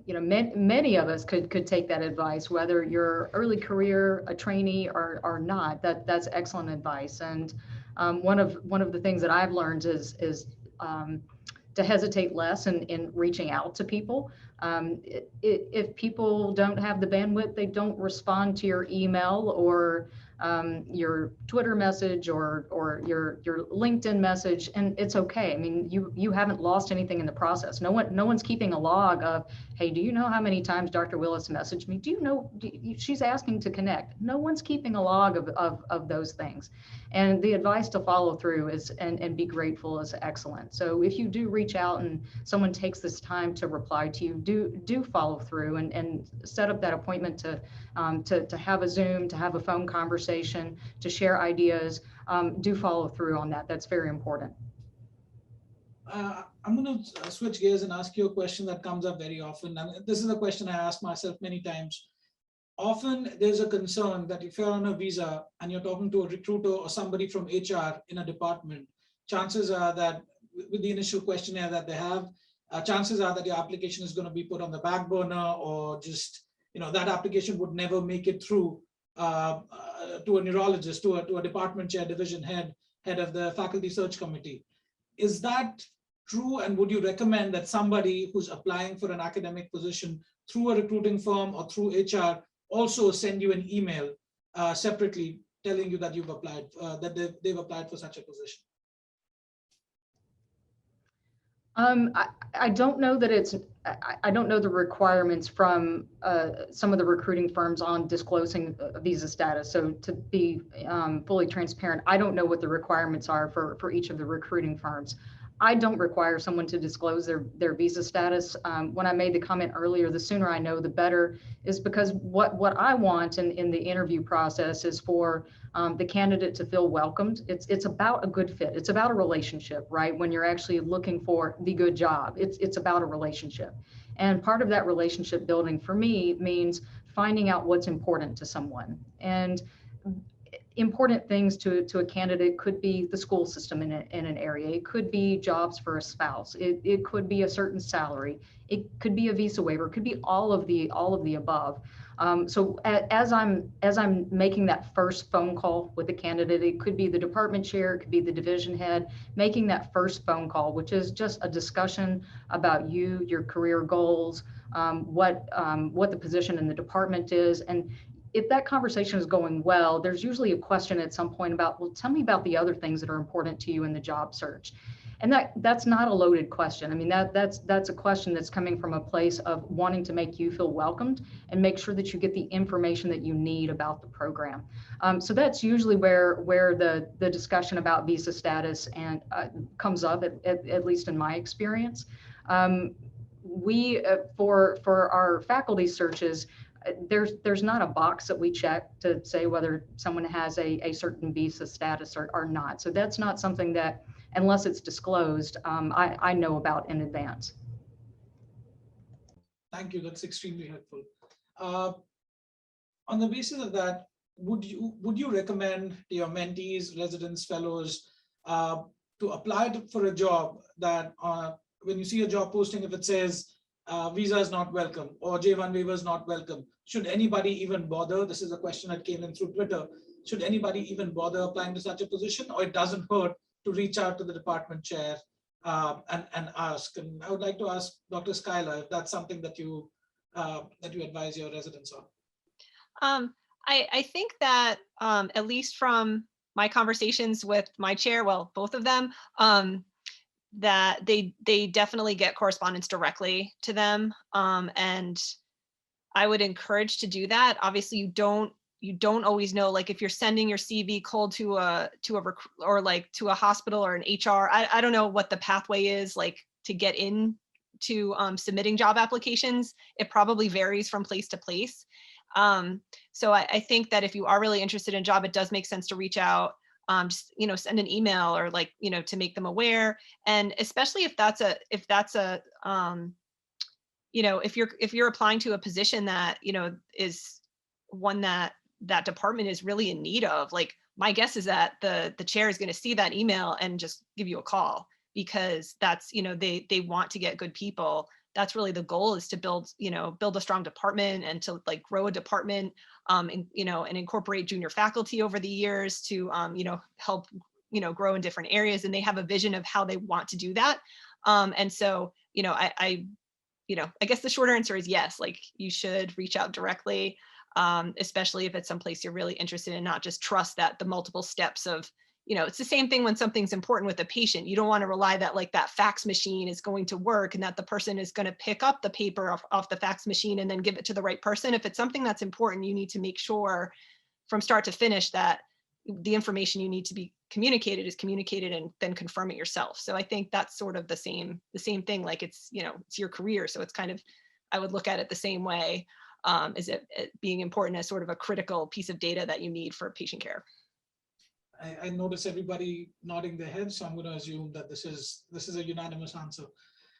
many of us could take that advice, whether you're early career, a trainee, or not. That's excellent advice. And one of the things that I've learned is to hesitate less in reaching out to people. If people don't have the bandwidth, they don't respond to your email or your Twitter message or your LinkedIn message, and it's okay. I mean, you haven't lost anything in the process. No one's keeping a log of, hey, do you know how many times Dr. Willis messaged me? Do you know she's asking to connect? No one's keeping a log of those things. And the advice to follow through is and be grateful is excellent. So if you do reach out and someone takes this time to reply to you, do follow through and set up that appointment to have a Zoom, to have a phone conversation, to share ideas. Do follow through on that. That's very important. I'm going to switch gears and ask you a question that comes up very often. And this is a question I ask myself many times. Often there's a concern that if you're on a visa and you're talking to a recruiter or somebody from HR in a department, chances are that with the initial questionnaire that they have, chances are that your application is going to be put on the back burner, or just, that application would never make it through to a neurologist, to a department chair, division head of the faculty search committee. Is that true? And would you recommend that somebody who's applying for an academic position through a recruiting firm or through HR also send you an email separately telling you that you've applied, that they've applied for such a position? I don't know that I don't know the requirements from some of the recruiting firms on disclosing visa status. So to be fully transparent, I don't know what the requirements are for each of the recruiting firms. I don't require someone to disclose their visa status. When I made the comment earlier, the sooner I know, the better, is because what I want in the interview process is for the candidate to feel welcomed. It's about a good fit. It's about a relationship, right? When you're actually looking for the good job, it's about a relationship. And part of that relationship building for me means finding out what's important to someone. And important things to a candidate could be the school system in an area. It could be jobs for a spouse. It could be a certain salary. It could be a visa waiver. It could be all of the above. So as I'm making that first phone call with the candidate, it could be the department chair, it could be the division head, making that first phone call, which is just a discussion about you, your career goals, what the position in the department is. And if that conversation is going well, there's usually a question at some point about, well, tell me about the other things that are important to you in the job search. And that's not a loaded question. I mean, that's a question that's coming from a place of wanting to make you feel welcomed and make sure that you get the information that you need about the program. So that's usually where the discussion about visa status and comes up, at least in my experience. We for our faculty searches, there's not a box that we check to say whether someone has a certain visa status or not. So that's not something that, unless it's disclosed, I know about in advance. Thank you. That's extremely helpful. On the basis of that, would you recommend to your mentees, residents, fellows, to apply for a job that when you see a job posting, if it says visa is not welcome or J1 waiver is not welcome, should anybody even bother? This is a question that came in through Twitter. Should anybody even bother applying to such a position, or it doesn't hurt to reach out to the department chair and ask? And I would like to ask Dr. Skylar if that's something that you advise your residents on. I think that at least from my conversations with my chair, well, both of them, that they definitely get correspondence directly to them, and I would encourage to do that. Obviously, you don't always know, like if you're sending your CV cold to a or like to a hospital or an HR. I don't know what the pathway is like to get in to submitting job applications. It probably varies from place to place. So I think that if you are really interested in a job, it does make sense to reach out, just, send an email or like, to make them aware. And especially if that's a, if you're applying to a position that, is one that department is really in need of, like my guess is that the chair is going to see that email and just give you a call, because that's, they want to get good people. That's really the goal, is to build a strong department and to like grow a department, and incorporate junior faculty over the years to, help, grow in different areas. And they have a vision of how they want to do that. And so, I guess the short answer is yes, like you should reach out directly, especially if it's someplace you're really interested in, not just trust that the multiple steps of, it's the same thing when something's important with a patient. You don't want to rely that like that fax machine is going to work and that the person is going to pick up the paper off the fax machine and then give it to the right person. If it's something that's important, you need to make sure from start to finish that the information you need to be communicated is communicated, and then confirm it yourself. So I think that's sort of the same thing. Like it's, it's your career. So it's kind of, I would look at it the same way, as it being important as sort of a critical piece of data that you need for patient care. I notice everybody nodding their heads, so I'm going to assume that this is a unanimous answer.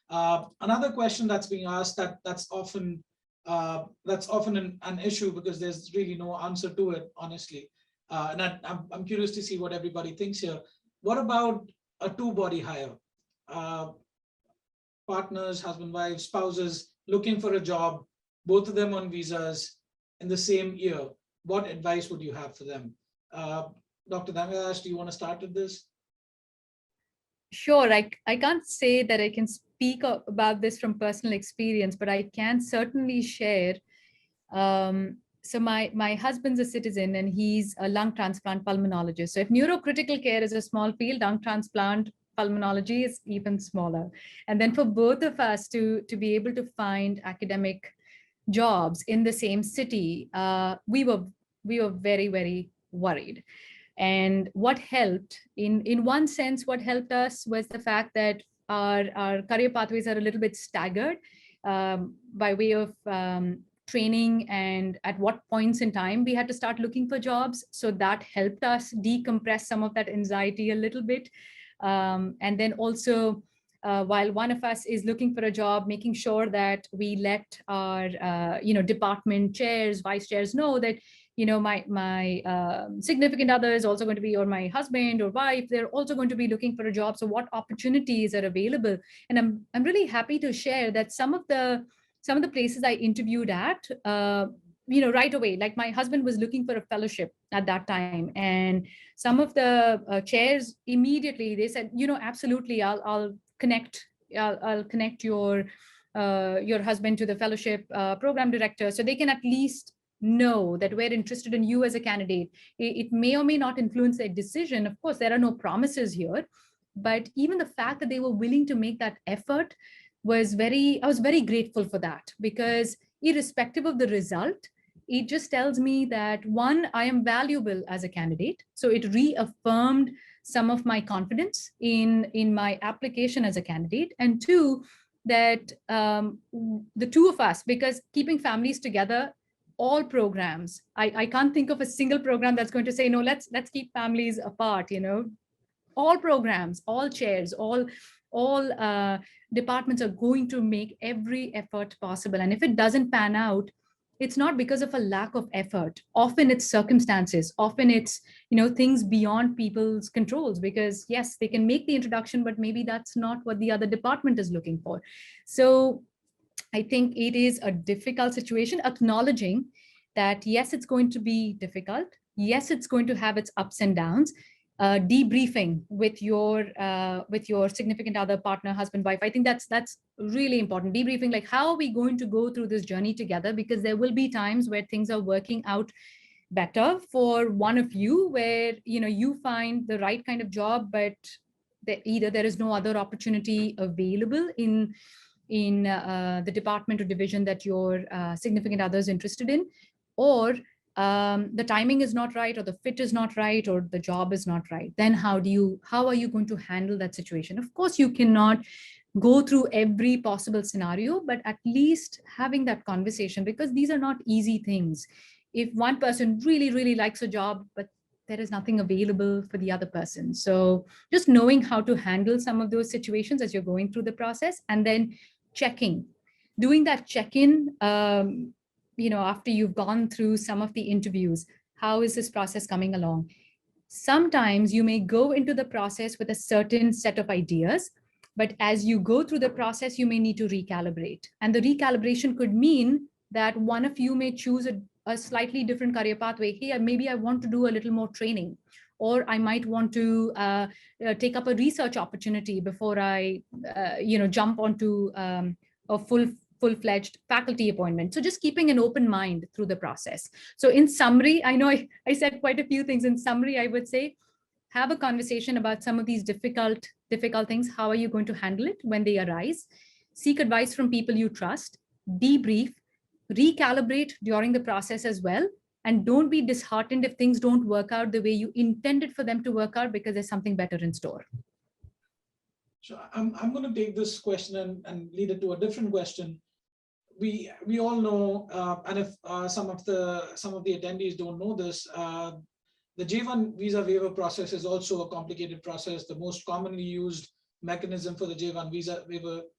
Another question that's being asked that's often an issue, because there's really no answer to it, honestly. And I'm curious to see what everybody thinks here. What about a two-body hire? Partners, husband, wife, spouses looking for a job, both of them on visas in the same year. What advice would you have for them? Dr. Dhangayash, do you want to start with this? Sure, I can't say that I can speak about this from personal experience, but I can certainly share. So my husband's a citizen and he's a lung transplant pulmonologist. So if neurocritical care is a small field, lung transplant pulmonology is even smaller. And then for both of us to be able to find academic jobs in the same city, we were very, very worried. And what helped, in one sense, what helped us was the fact that our career pathways are a little bit staggered by way of training and at what points in time we had to start looking for jobs. So that helped us decompress some of that anxiety a little bit. And then also, while one of us is looking for a job, making sure that we let our department chairs, vice chairs know that my significant other is also going to be, or my husband or wife, they're also going to be looking for a job. So what opportunities are available? And I'm really happy to share that some of the places I interviewed at, right away, like my husband was looking for a fellowship at that time, and some of the chairs immediately they said, absolutely, I'll connect your husband to the fellowship program director, so they can at least know that we're interested in you as a candidate. It may or may not influence their decision. Of course, there are no promises here, but even the fact that they were willing to make that effort I was very grateful for that, because irrespective of the result, it just tells me that, one, I am valuable as a candidate. So it reaffirmed some of my confidence in my application as a candidate. And two, that the two of us, because keeping families together, all programs, I can't think of a single program that's going to say, no, let's keep families apart, all programs, all chairs, all departments are going to make every effort possible. And if it doesn't pan out, it's not because of a lack of effort. Often it's circumstances, often it's, things beyond people's controls, because yes, they can make the introduction, but maybe that's not what the other department is looking for. So I think it is a difficult situation, acknowledging that yes, it's going to be difficult. Yes, it's going to have its ups and downs. Debriefing with your significant other, partner, husband, wife. I think that's really important. Debriefing, like, how are we going to go through this journey together? Because there will be times where things are working out better for one of you, where you find the right kind of job, but either there is no other opportunity available in the department or division that your significant other is interested in, or the timing is not right, or the fit is not right, or the job is not right. Then how are you going to handle that situation? Of course, you cannot go through every possible scenario, but at least having that conversation, because these are not easy things. If one person really, really likes a job, but there is nothing available for the other person. So just knowing how to handle some of those situations as you're going through the process, and then doing that check-in, after you've gone through some of the interviews. How is this process coming along? Sometimes you may go into the process with a certain set of ideas, but as you go through the process, you may need to recalibrate. And the recalibration could mean that one of you may choose a slightly different career pathway. Hey, maybe I want to do a little more training, or I might want to take up a research opportunity before I, jump onto a full-fledged faculty appointment. So just keeping an open mind through the process. So in summary, I know I said quite a few things. In summary, I would say, have a conversation about some of these difficult things. How are you going to handle it when they arise? Seek advice from people you trust, debrief, recalibrate during the process as well. And don't be disheartened if things don't work out the way you intended for them to work out, because there's something better in store. So I'm going to take this question and lead it to a different question. We all know, and if some of the attendees don't know this, the J1 visa waiver process is also a complicated process. The most commonly used mechanism for the J1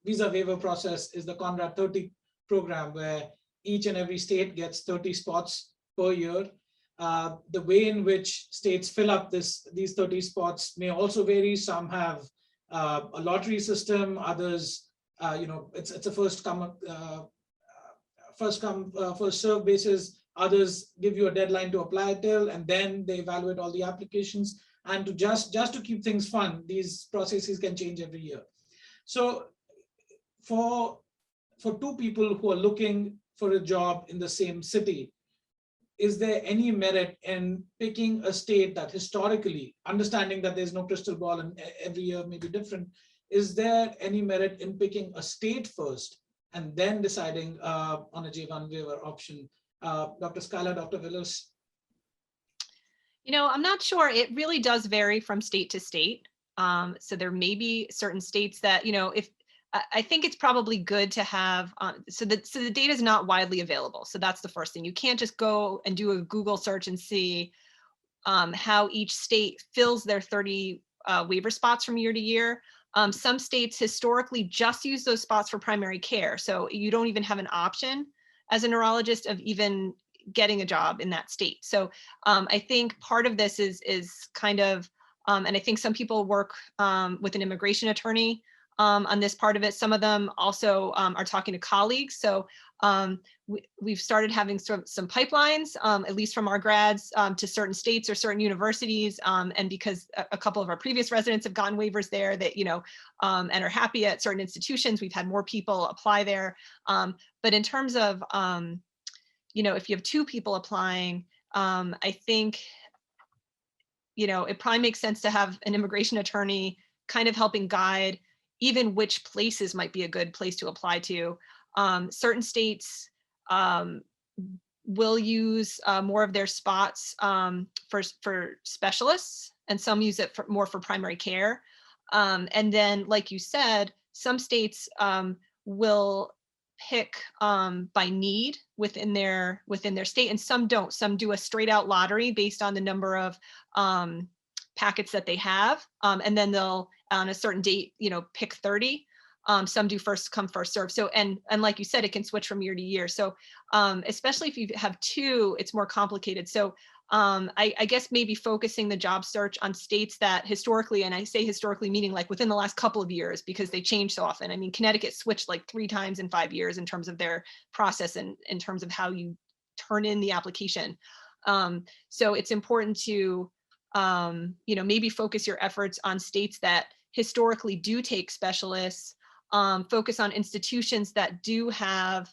visa waiver process is the Conrad 30 program, where each and every state gets 30 spots per year. The way in which states fill up these 30 spots may also vary. Some have a lottery system. Others, it's a first come first serve basis. Others give you a deadline to apply till, and then they evaluate all the applications. And to just to keep things fun, these processes can change every year. So for two people who are looking for a job in the same city, is there any merit in picking a state that historically, understanding that there's no crystal ball and every year may be different, is there any merit in picking a state first and then deciding on a J1 waiver option? Dr. Scala, Dr. Willis? I'm not sure. It really does vary from state to state. So there may be certain states that, if I think it's probably good to have, so the data is not widely available. So that's the first thing. You can't just go and do a Google search and see how each state fills their 30 waiver spots from year to year. Some states historically just use those spots for primary care. So you don't even have an option as a neurologist of even getting a job in that state. So I think part of this is kind of, and I think some people work with an immigration attorney on this part of it. Some of them also are talking to colleagues. So we've started having some pipelines, at least from our grads, to certain states or certain universities. And because a couple of our previous residents have gotten waivers there that, and are happy at certain institutions, we've had more people apply there. But in terms of, if you have two people applying, I think, it probably makes sense to have an immigration attorney kind of helping guide even which places might be a good place to apply to. Certain states will use more of their spots for specialists, and some use it more for primary care. And then, like you said, some states will pick by need within their state, and some don't. Some do a straight out lottery based on the number of packets that they have, and then they'll on a certain date, pick 30. Some do first come, first serve. So, and like you said, it can switch from year to year. So especially if you have two, it's more complicated. So I guess maybe focusing the job search on states that historically, and I say historically meaning like within the last couple of years, because they change so often. I mean, Connecticut switched like 3 times in 5 years in terms of their process and in terms of how you turn in the application. So it's important to, maybe focus your efforts on states that historically do take specialists, focus on institutions that do have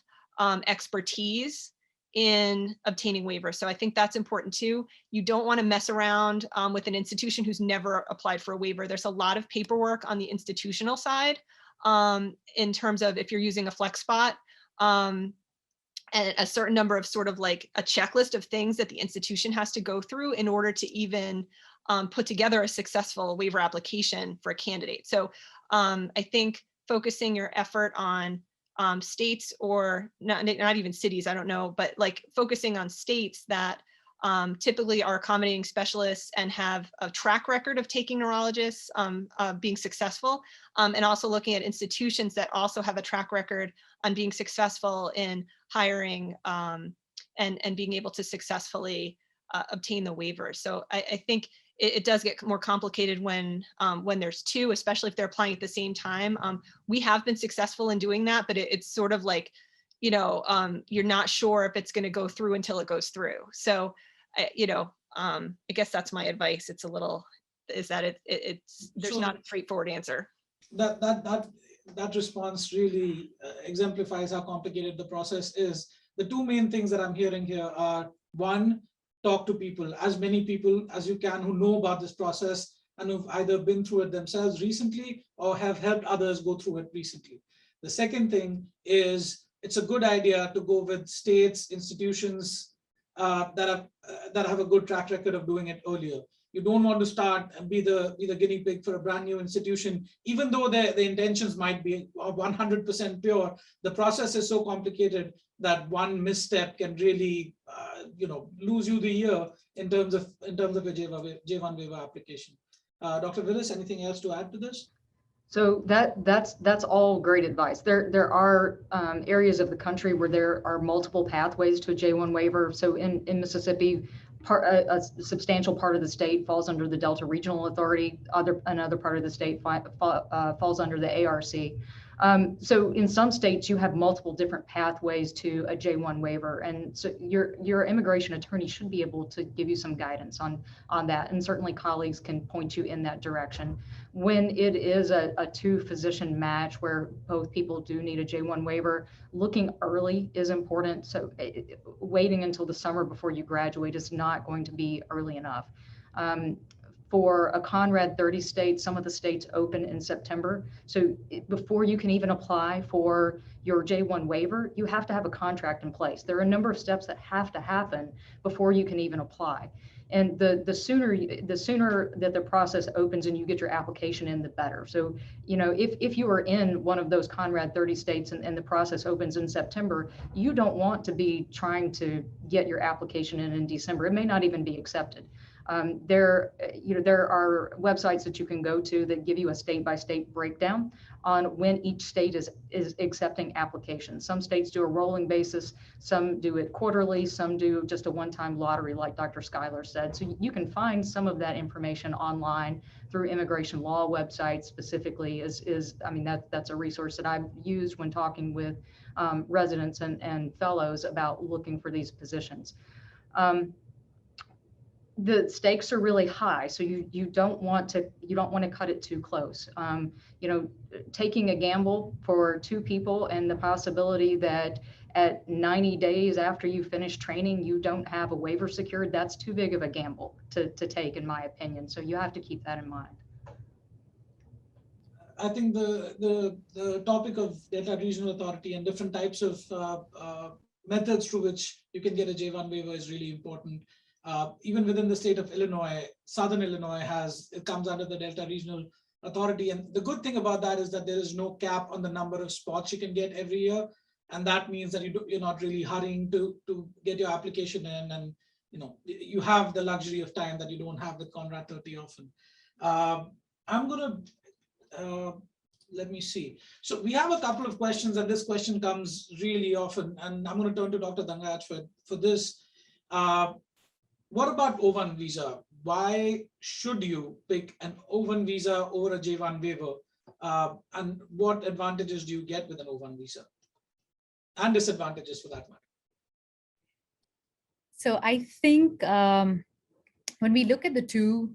expertise in obtaining waivers. So I think that's important too. You don't want to mess around with an institution who's never applied for a waiver. There's a lot of paperwork on the institutional side in terms of if you're using a flex spot, and a certain number of sort of like a checklist of things that the institution has to go through in order to even put together a successful waiver application for a candidate. So I think focusing your effort on states, or not even cities, I don't know, but like focusing on states that typically are accommodating specialists and have a track record of taking neurologists being successful, and also looking at institutions that also have a track record on being successful in hiring and being able to successfully obtain the waivers. So I think it does get more complicated when there's two, especially if they're applying at the same time. We have been successful in doing that, but it's sort of like, you're not sure if it's going to go through until it goes through. So, I guess that's my advice. It's a little, is that there's not a straightforward answer. That response really exemplifies how complicated the process is. The two main things that I'm hearing here are, one, talk to people, as many people as you can who know about this process and who've either been through it themselves recently or have helped others go through it recently. The second thing is, it's a good idea to go with states, institutions that have a good track record of doing it earlier. You don't want to start and be the guinea pig for a brand new institution, even though the intentions might be 100% pure. The process is so complicated that one misstep can really, lose you the year in terms of a J1 waiver application. Dr. Willis, anything else to add to this? So that's all great advice. There are areas of the country where there are multiple pathways to a J1 waiver. So in Mississippi, a substantial part of the state falls under the Delta Regional Authority. Another part of the state falls under the ARC. So in some states, you have multiple different pathways to a J1 waiver, and so your immigration attorney should be able to give you some guidance on that, and certainly colleagues can point you in that direction. When it is a 2-physician match where both people do need a J1 waiver, looking early is important. So waiting until the summer before you graduate is not going to be early enough. For a Conrad 30 state, some of the states open in September. So before you can even apply for your J1 waiver, you have to have a contract in place. There are a number of steps that have to happen before you can even apply. And the sooner that the process opens and you get your application in, the better. So, if you are in one of those Conrad 30 states and the process opens in September, you don't want to be trying to get your application in December. It may not even be accepted. There are websites that you can go to that give you a state-by-state breakdown on when each state is accepting applications. Some states do a rolling basis, some do it quarterly, some do just a one-time lottery, like Dr. Schuyler said. So you can find some of that information online through immigration law websites. Specifically, that's a resource that I've used when talking with residents and fellows about looking for these positions. The stakes are really high, so you don't want to cut it too close. Taking a gamble for 2 people and the possibility that at 90 days after you finish training you don't have a waiver secured, that's too big of a gamble to take, in my opinion. So you have to keep that in mind. I think the topic of Delta Regional Authority and different types of methods through which you can get a J1 waiver is really important. Even within the state of Illinois, Southern Illinois it comes under the Delta Regional Authority. And the good thing about that is that there is no cap on the number of spots you can get every year. And that means that you're not really hurrying to get your application in, and you have the luxury of time that you don't have with Conrad 30 often. I'm going to let me see. So we have a couple of questions, and this question comes really often, and I'm going to turn to Dr. Dangaraj for this. What about O1 visa? Why should you pick an O1 visa over a J1 waiver? And what advantages do you get with an O1 visa? And disadvantages for that matter. So I think when we look at the two,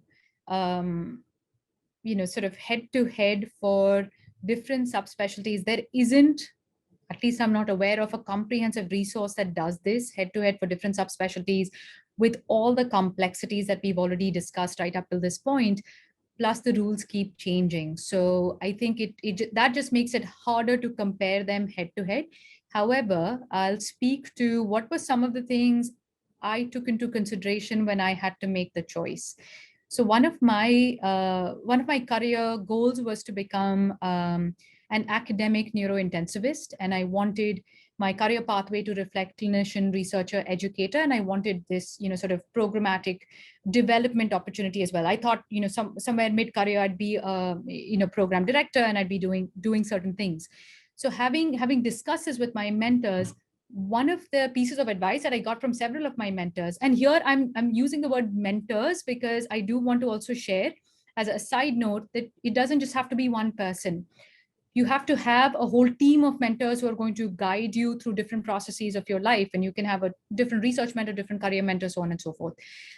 sort of head to head for different subspecialties, there isn't, at least I'm not aware of, a comprehensive resource that does this head to head for different subspecialties with all the complexities that we've already discussed right up till this point. Plus the rules keep changing. So I think that just makes it harder to compare them head to head. However, I'll speak to what were some of the things I took into consideration when I had to make the choice. So one of my career goals was to become an academic neurointensivist, and I wanted my career pathway to reflect clinician, researcher, educator, and I wanted this, sort of programmatic development opportunity as well. I thought, somewhere mid-career, I'd be a, program director, and I'd be doing certain things. So having discussed this with my mentors, one of the pieces of advice that I got from several of my mentors, and here I'm using the word mentors because I do want to also share as a side note that it doesn't just have to be one person. You have to have a whole team of mentors who are going to guide you through different processes of your life, and you can have a different research mentor, different career mentor, so on and so forth.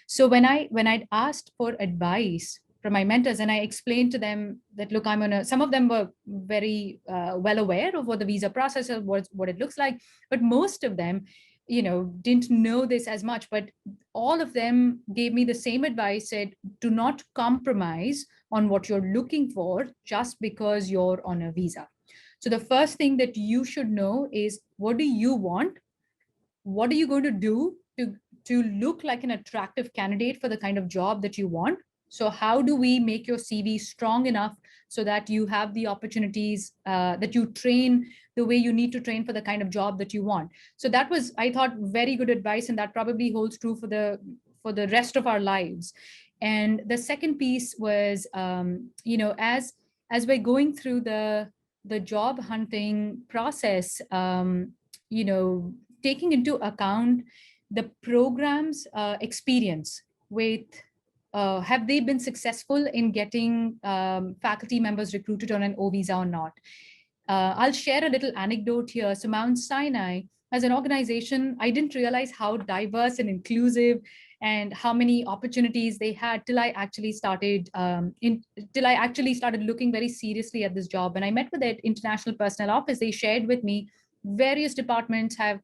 So when I'd asked for advice from my mentors, and I explained to them that, look, some of them were very well aware of what the visa process was, what it looks like, but most of them, didn't know this as much, but all of them gave me the same advice, said, do not compromise on what you're looking for just because you're on a visa. So the first thing that you should know is, what do you want? What are you going to do to look like an attractive candidate for the kind of job that you want? So how do we make your CV strong enough so that you have the opportunities, that you train the way you need to train for the kind of job that you want? So that was, I thought, very good advice, and that probably holds true for the rest of our lives. And the second piece was, as we're going through the job hunting process, taking into account the program's experience with, have they been successful in getting faculty members recruited on an O visa or not? I'll share a little anecdote here. So Mount Sinai, as an organization, I didn't realize how diverse and inclusive and how many opportunities they had till I actually started looking very seriously at this job. When I met with their international personnel office, they shared with me various departments have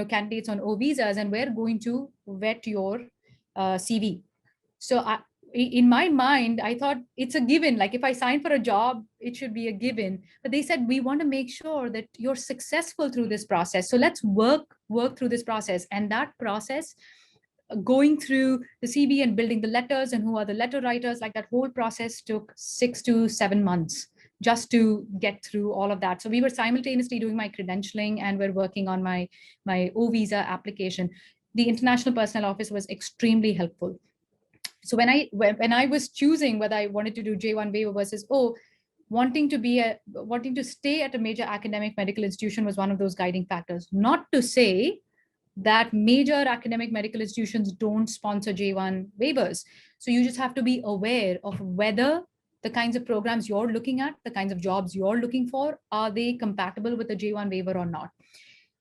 candidates on O visas, and we're going to vet your CV. So in my mind, I thought it's a given. Like, if I sign for a job, it should be a given. But they said, we want to make sure that you're successful through this process. So let's work through this process. And that process, going through the CV and building the letters and who are the letter writers, like that whole process took 6 to 7 months just to get through all of that. So we were simultaneously doing my credentialing and we're working on my O visa application. The international personnel office was extremely helpful. So when I was choosing whether I wanted to do J1 waiver versus wanting to stay at a major academic medical institution was one of those guiding factors. Not to say that major academic medical institutions don't sponsor J1 waivers. So you just have to be aware of whether the kinds of programs you're looking at, the kinds of jobs you're looking for, are they compatible with the J1 waiver or not?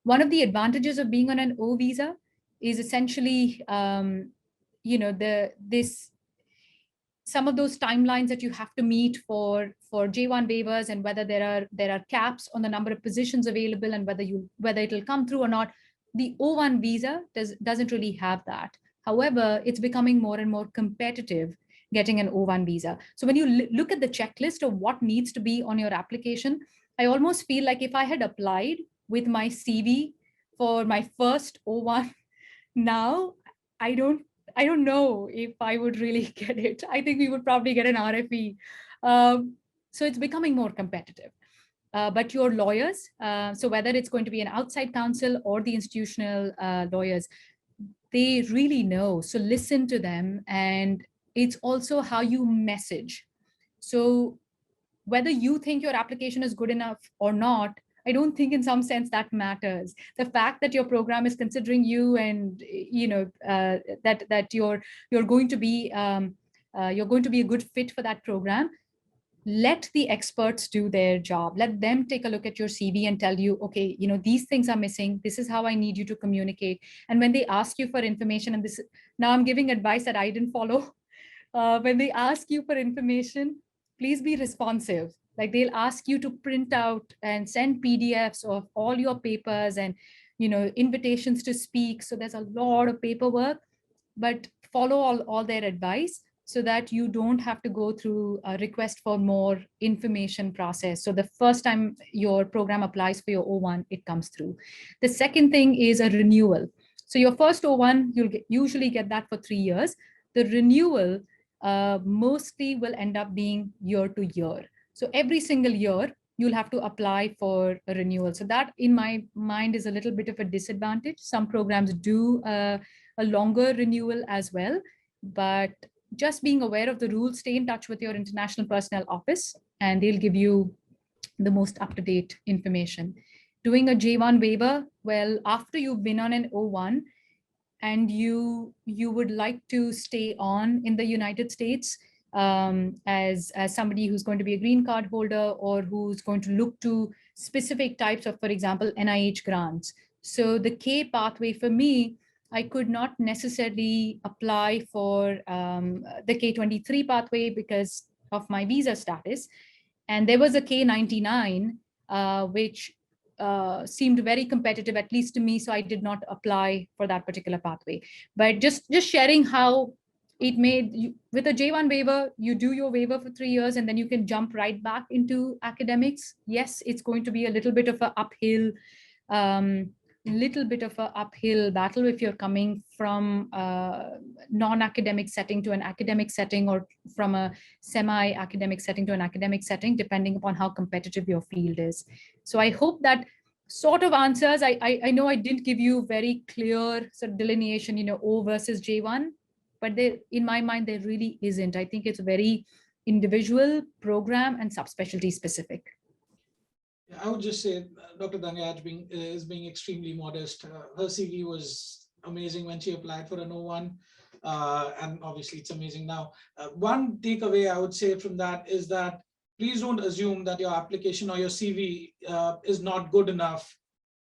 One of the advantages of being on an O visa is essentially, some of those timelines that you have to meet for J1 waivers, and whether there are caps on the number of positions available and whether it'll come through or not. The O1 visa doesn't really have that. However, it's becoming more and more competitive getting an O1 visa. So when you look at the checklist of what needs to be on your application, I almost feel like if I had applied with my CV for my first O1 now, I don't know if I would really get it. I think we would probably get an RFE. So it's becoming more competitive. But your lawyers, so whether it's going to be an outside counsel or the institutional lawyers, they really know. So listen to them. And it's also how you message. So whether you think your application is good enough or not, I don't think in some sense that matters. The fact that your program is considering you, and that you're going to be a good fit for that program, let the experts do their job. Let them take a look at your CV and tell you, okay, these things are missing. This is how I need you to communicate. And when they ask you for information, and this, now I'm giving advice that I didn't follow. When they ask you for information, please be responsive. Like, they'll ask you to print out and send PDFs of all your papers and, invitations to speak. So there's a lot of paperwork, but follow all their advice, so that you don't have to go through a request for more information process. So the first time your program applies for your O1, it comes through. The second thing is a renewal. So your first O1, you'll usually get that for 3 years. The renewal mostly will end up being year to year. So every single year, you'll have to apply for a renewal. So that, in my mind, is a little bit of a disadvantage. Some programs do a longer renewal as well, but just being aware of the rules, stay in touch with your international personnel office, and they'll give you the most up-to-date information. Doing a J1 waiver, well, after you've been on an O1 and you would like to stay on in the United States as somebody who's going to be a green card holder, or who's going to look to specific types of, for example, NIH grants. So the K pathway for me, I could not necessarily apply for the K23 pathway because of my visa status. And there was a K99, which seemed very competitive, at least to me. So I did not apply for that particular pathway. But just sharing how it made you, with a J1 waiver, you do your waiver for 3 years and then you can jump right back into academics. Yes, it's going to be a little bit of an uphill battle if you're coming from a non-academic setting to an academic setting, or from a semi-academic setting to an academic setting, depending upon how competitive your field is. So I hope that sort of answers. I know I didn't give you very clear sort of delineation, O versus J1, but in my mind, there really isn't. I think it's very individual, program, and subspecialty specific. I would just say Dr. Dangaj is being extremely modest. Her CV was amazing when she applied for an O1, and obviously it's amazing now. One takeaway I would say from that is that please don't assume that your application or your CV is not good enough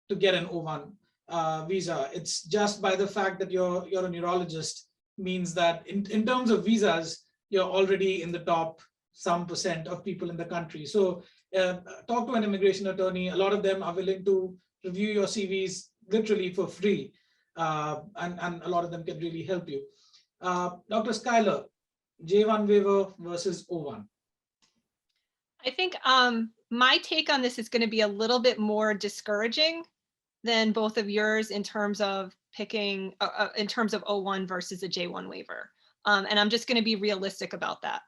to get an O1 visa. It's just by the fact that you're a neurologist means that in terms of visas, you're already in the top some percent of people in the country. So talk to an immigration attorney. A lot of them are willing to review your CVs literally for free, and a lot of them can really help you. Dr. Schuyler, J1 waiver versus O1. I think my take on this is going to be a little bit more discouraging than both of yours in terms of picking, in terms of O1 versus a J1 waiver. And I'm just going to be realistic about that.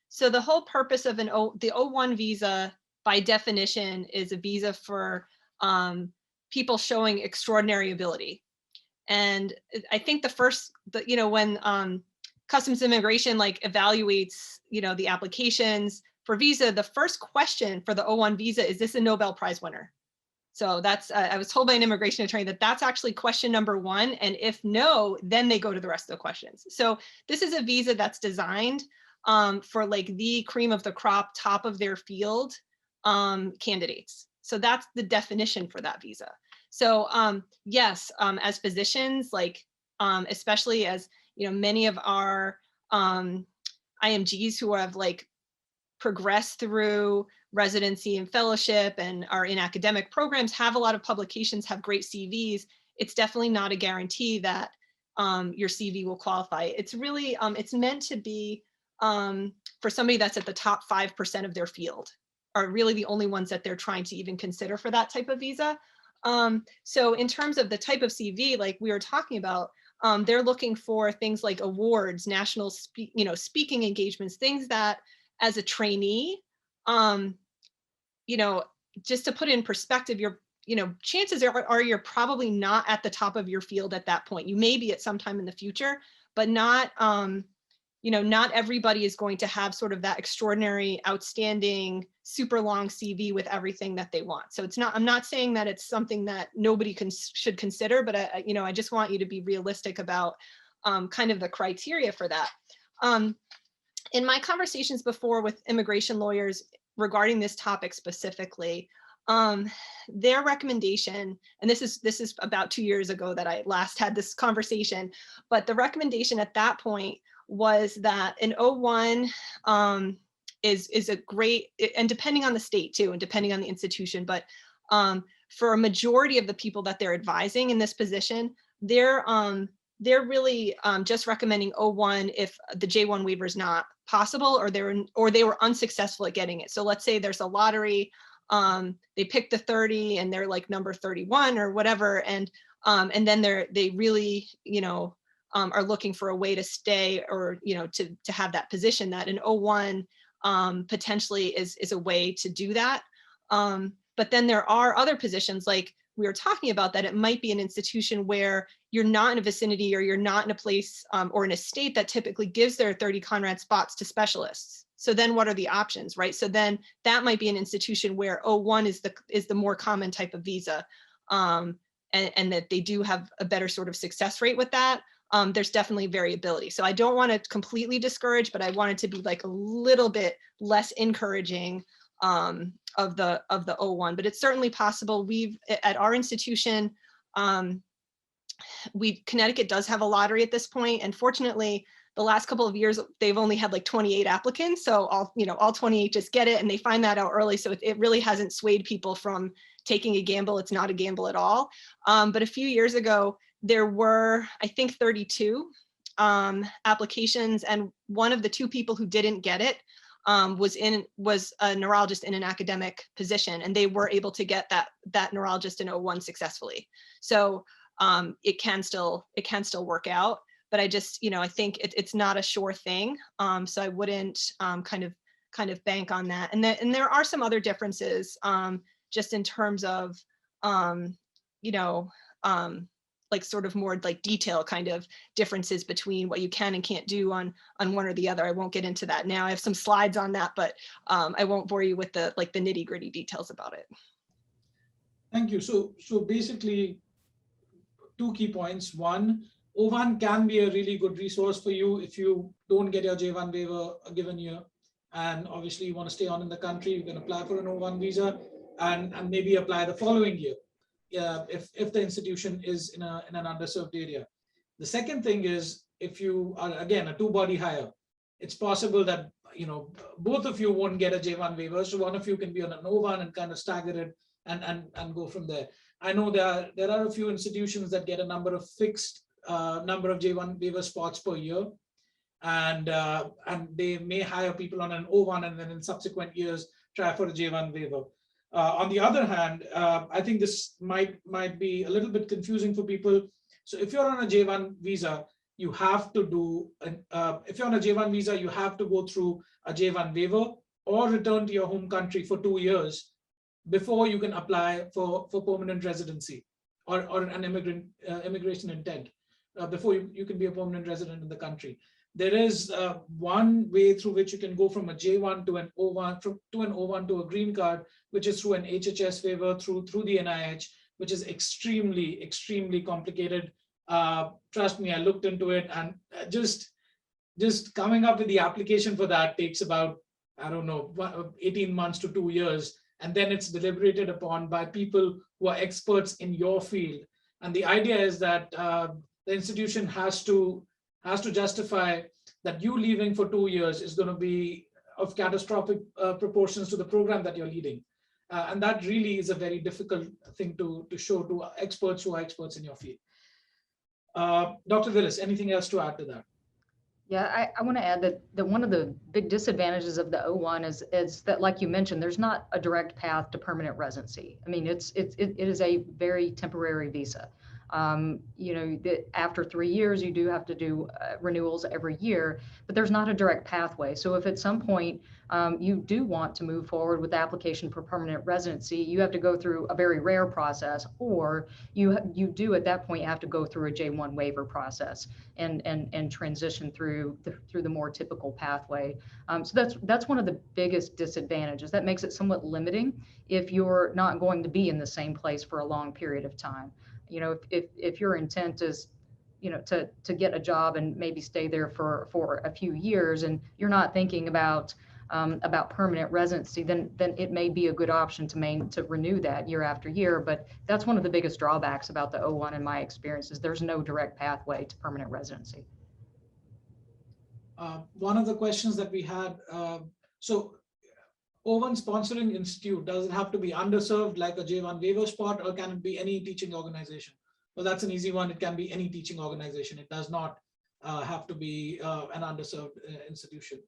So the whole purpose of the O1 visa, by definition, is a visa for people showing extraordinary ability. And I think when Customs Immigration evaluates, the applications for visa, the first question for the O1 visa is this a Nobel Prize winner? So that's, I was told by an immigration attorney that that's actually question number one. And if no, then they go to the rest of the questions. So this is a visa that's designed for the cream of the crop, top of their field candidates. So that's the definition for that visa. So yes, as physicians, especially as many of our IMGs who have progressed through residency and fellowship and are in academic programs, have a lot of publications, have great CVs, it's definitely not a guarantee that your CV will qualify. It's really, it's meant to be for somebody that's at the top 5% of their field, are really the only ones that they're trying to even consider for that type of visa. So in terms of the type of CV, like we were talking about, they're looking for things like awards, national speaking engagements, things that as a trainee, just to put it in perspective, chances are you're probably not at the top of your field at that point. You may be at some time in the future, but not not everybody is going to have sort of that extraordinary, outstanding, super long CV with everything that they want. So I'm not saying that it's something that nobody should consider, but I just want you to be realistic about kind of the criteria for that. In my conversations before with immigration lawyers regarding this topic specifically, their recommendation, and this is about 2 years ago that I last had this conversation, but the recommendation at that point was that an O1 is a great, and depending on the state too, and depending on the institution, but for a majority of the people that they're advising in this position, they're really just recommending O1 if the J1 waiver is not possible, or they were unsuccessful at getting it. So let's say there's a lottery, they pick the 30 and they're like number 31 or whatever, and then they really are looking for a way to stay, or to have that position. That an O1 potentially is a way to do that. But then there are other positions, like we were talking about, that it might be an institution where you're not in a vicinity, or you're not in a place or in a state that typically gives their 30 Conrad spots to specialists. So then what are the options, right? So then that might be an institution where O1 is the more common type of visa, and that they do have a better sort of success rate with that. There's definitely variability. So I don't want to completely discourage, but I want it to be like a little bit less encouraging of the O1, but it's certainly possible. At our institution, Connecticut does have a lottery at this point, and fortunately, the last couple of years they've only had like 28 applicants, so all 28 just get it, and they find that out early. So it really hasn't swayed people from taking a gamble. It's not a gamble at all. But a few years ago, there were, I think, 32 applications, and one of the 2 people who didn't get it was a neurologist in an academic position, and they were able to get that neurologist in O1 successfully. So it can still work out, but I just, I think it's not a sure thing. So I wouldn't kind of bank on that. And there are some other differences just in terms of, like sort of more like detail kind of differences between what you can and can't do on one or the other. I won't get into that now. I have some slides on that, but I won't bore you with the nitty gritty details about it. Thank you. So basically, 2 key points. One, O1 can be a really good resource for you if you don't get your J1 waiver a given year, and obviously you want to stay on in the country. You can apply for an O1 visa and maybe apply the following year. If the institution is in an underserved area. The second thing is, if you are, again, a 2-body hire, it's possible that both of you won't get a J1 waiver, so one of you can be on an O1 and kind of stagger it and go from there. I know there are a few institutions that get a fixed number of J1 waiver spots per year, and they may hire people on an O1 and then in subsequent years try for a J1 waiver. On the other hand, I think this might be a little bit confusing for people. So if you're on a J1 visa, you have to do, if you're on a J1 visa, you have to go through a J1 waiver or return to your home country for 2 years before you can apply for permanent residency or an immigration intent, before you can be a permanent resident in the country. There is one way through which you can go from a J1 to an O1, to an O1 to a green card, which is through an HHS waiver through the NIH, which is extremely, extremely complicated. Trust me, I looked into it, and just coming up with the application for that takes about, I don't know, 18 months to 2 years. And then it's deliberated upon by people who are experts in your field. And the idea is that the institution has to justify that you leaving for 2 years is going to be of catastrophic proportions to the program that you're leading. And that really is a very difficult thing to show to experts who are experts in your field. Dr. Willis, anything else to add to that? Yeah, I want to add that one of the big disadvantages of the O1 is that, like you mentioned, there's not a direct path to permanent residency. I mean, it is a very temporary visa. That after 3 years, you do have to do renewals every year, but there's not a direct pathway. So if at some point you do want to move forward with the application for permanent residency, you have to go through a very rare process, or you do at that point have to go through a J1 waiver process and transition through the more typical pathway. So that's one of the biggest disadvantages. That makes it somewhat limiting if you're not going to be in the same place for a long period of time. If your intent is, to get a job and maybe stay there for a few years, and you're not thinking about permanent residency, then it may be a good option to renew that year after year. But that's one of the biggest drawbacks about the O1 in my experience, is there's no direct pathway to permanent residency. One of the questions that we had, so O1 sponsoring institute, does it have to be underserved like a J1 waiver spot, or can it be any teaching organization? Well, that's an easy one. It can be any teaching organization. It does not have to be an underserved institution.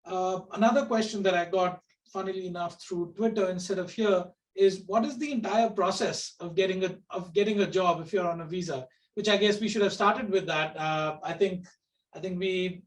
Another question that I got, funnily enough, through Twitter instead of here, is what is the entire process of getting a job if you're on a visa? Which I guess we should have started with that. I think we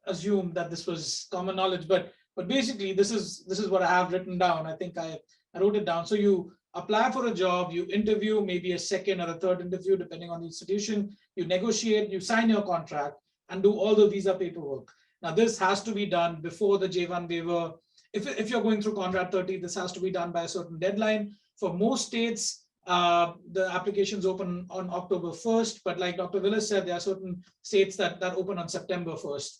assumed that this was common knowledge, but basically this is what I have written down. I think I wrote it down. So you apply for a job, you interview, maybe a second or a third interview, depending on the institution, you negotiate, you sign your contract, and do all the visa paperwork. Now, this has to be done before the J1 waiver. If you're going through Conrad 30, this has to be done by a certain deadline. For most states, the applications open on October 1st, but like Dr. Willis said, there are certain states that open on September 1st.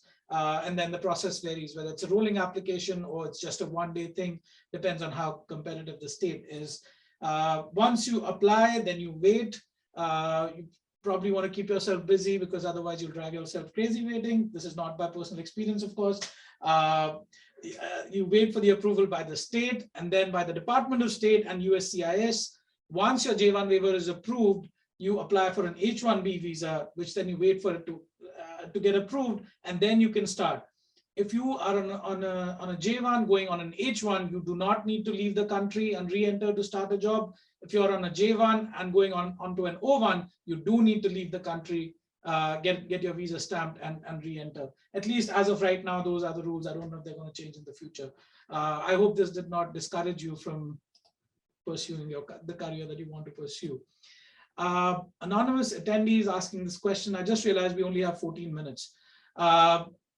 And then the process varies, whether it's a rolling application or it's just a one-day thing, depends on how competitive the state is. Once you apply, then you wait. You probably want to keep yourself busy, because otherwise you'll drive yourself crazy waiting. This is not by personal experience, of course. You wait for the approval by the state, and then by the Department of State and USCIS. Once your J1 waiver is approved, you apply for an H1B visa, which then you wait for it to get approved, and then you can start. If you are on a J1 going on an H1, you do not need to leave the country and re-enter to start a job. If you're on a J1 and going onto an O1, you do need to leave the country, get your visa stamped and re-enter. At least as of right now, those are the rules. I don't know if they're going to change in the future. I hope this did not discourage you from pursuing the career that you want to pursue. Anonymous attendees asking this question. I just realized we only have 14 minutes.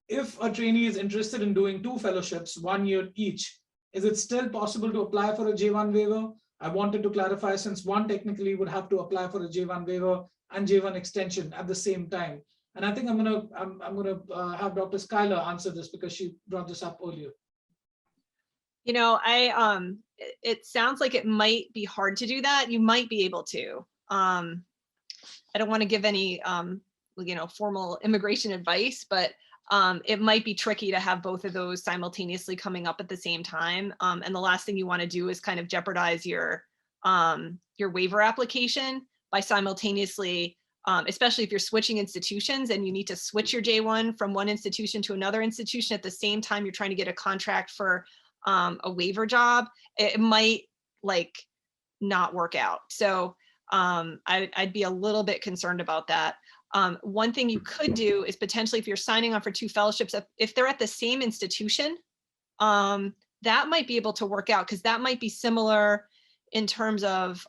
If a trainee is interested in doing 2 fellowships, 1 year each, is it still possible to apply for a J1 waiver? I wanted to clarify, since one technically would have to apply for a J1 waiver and J1 extension at the same time. And I think I'm gonna have Dr. Schuyler answer this, because she brought this up earlier. It sounds like it might be hard to do that. You might be able to. I don't want to give any formal immigration advice, but it might be tricky to have both of those simultaneously coming up at the same time. And the last thing you want to do is kind of jeopardize your waiver application by simultaneously, especially if you're switching institutions and you need to switch your J1 from one institution to another institution at the same time you're trying to get a contract for a waiver job. It might not work out. So I'd be a little bit concerned about that. One thing you could do is potentially, if you're signing on for 2 fellowships, if they're at the same institution, that might be able to work out, because that might be similar in terms of,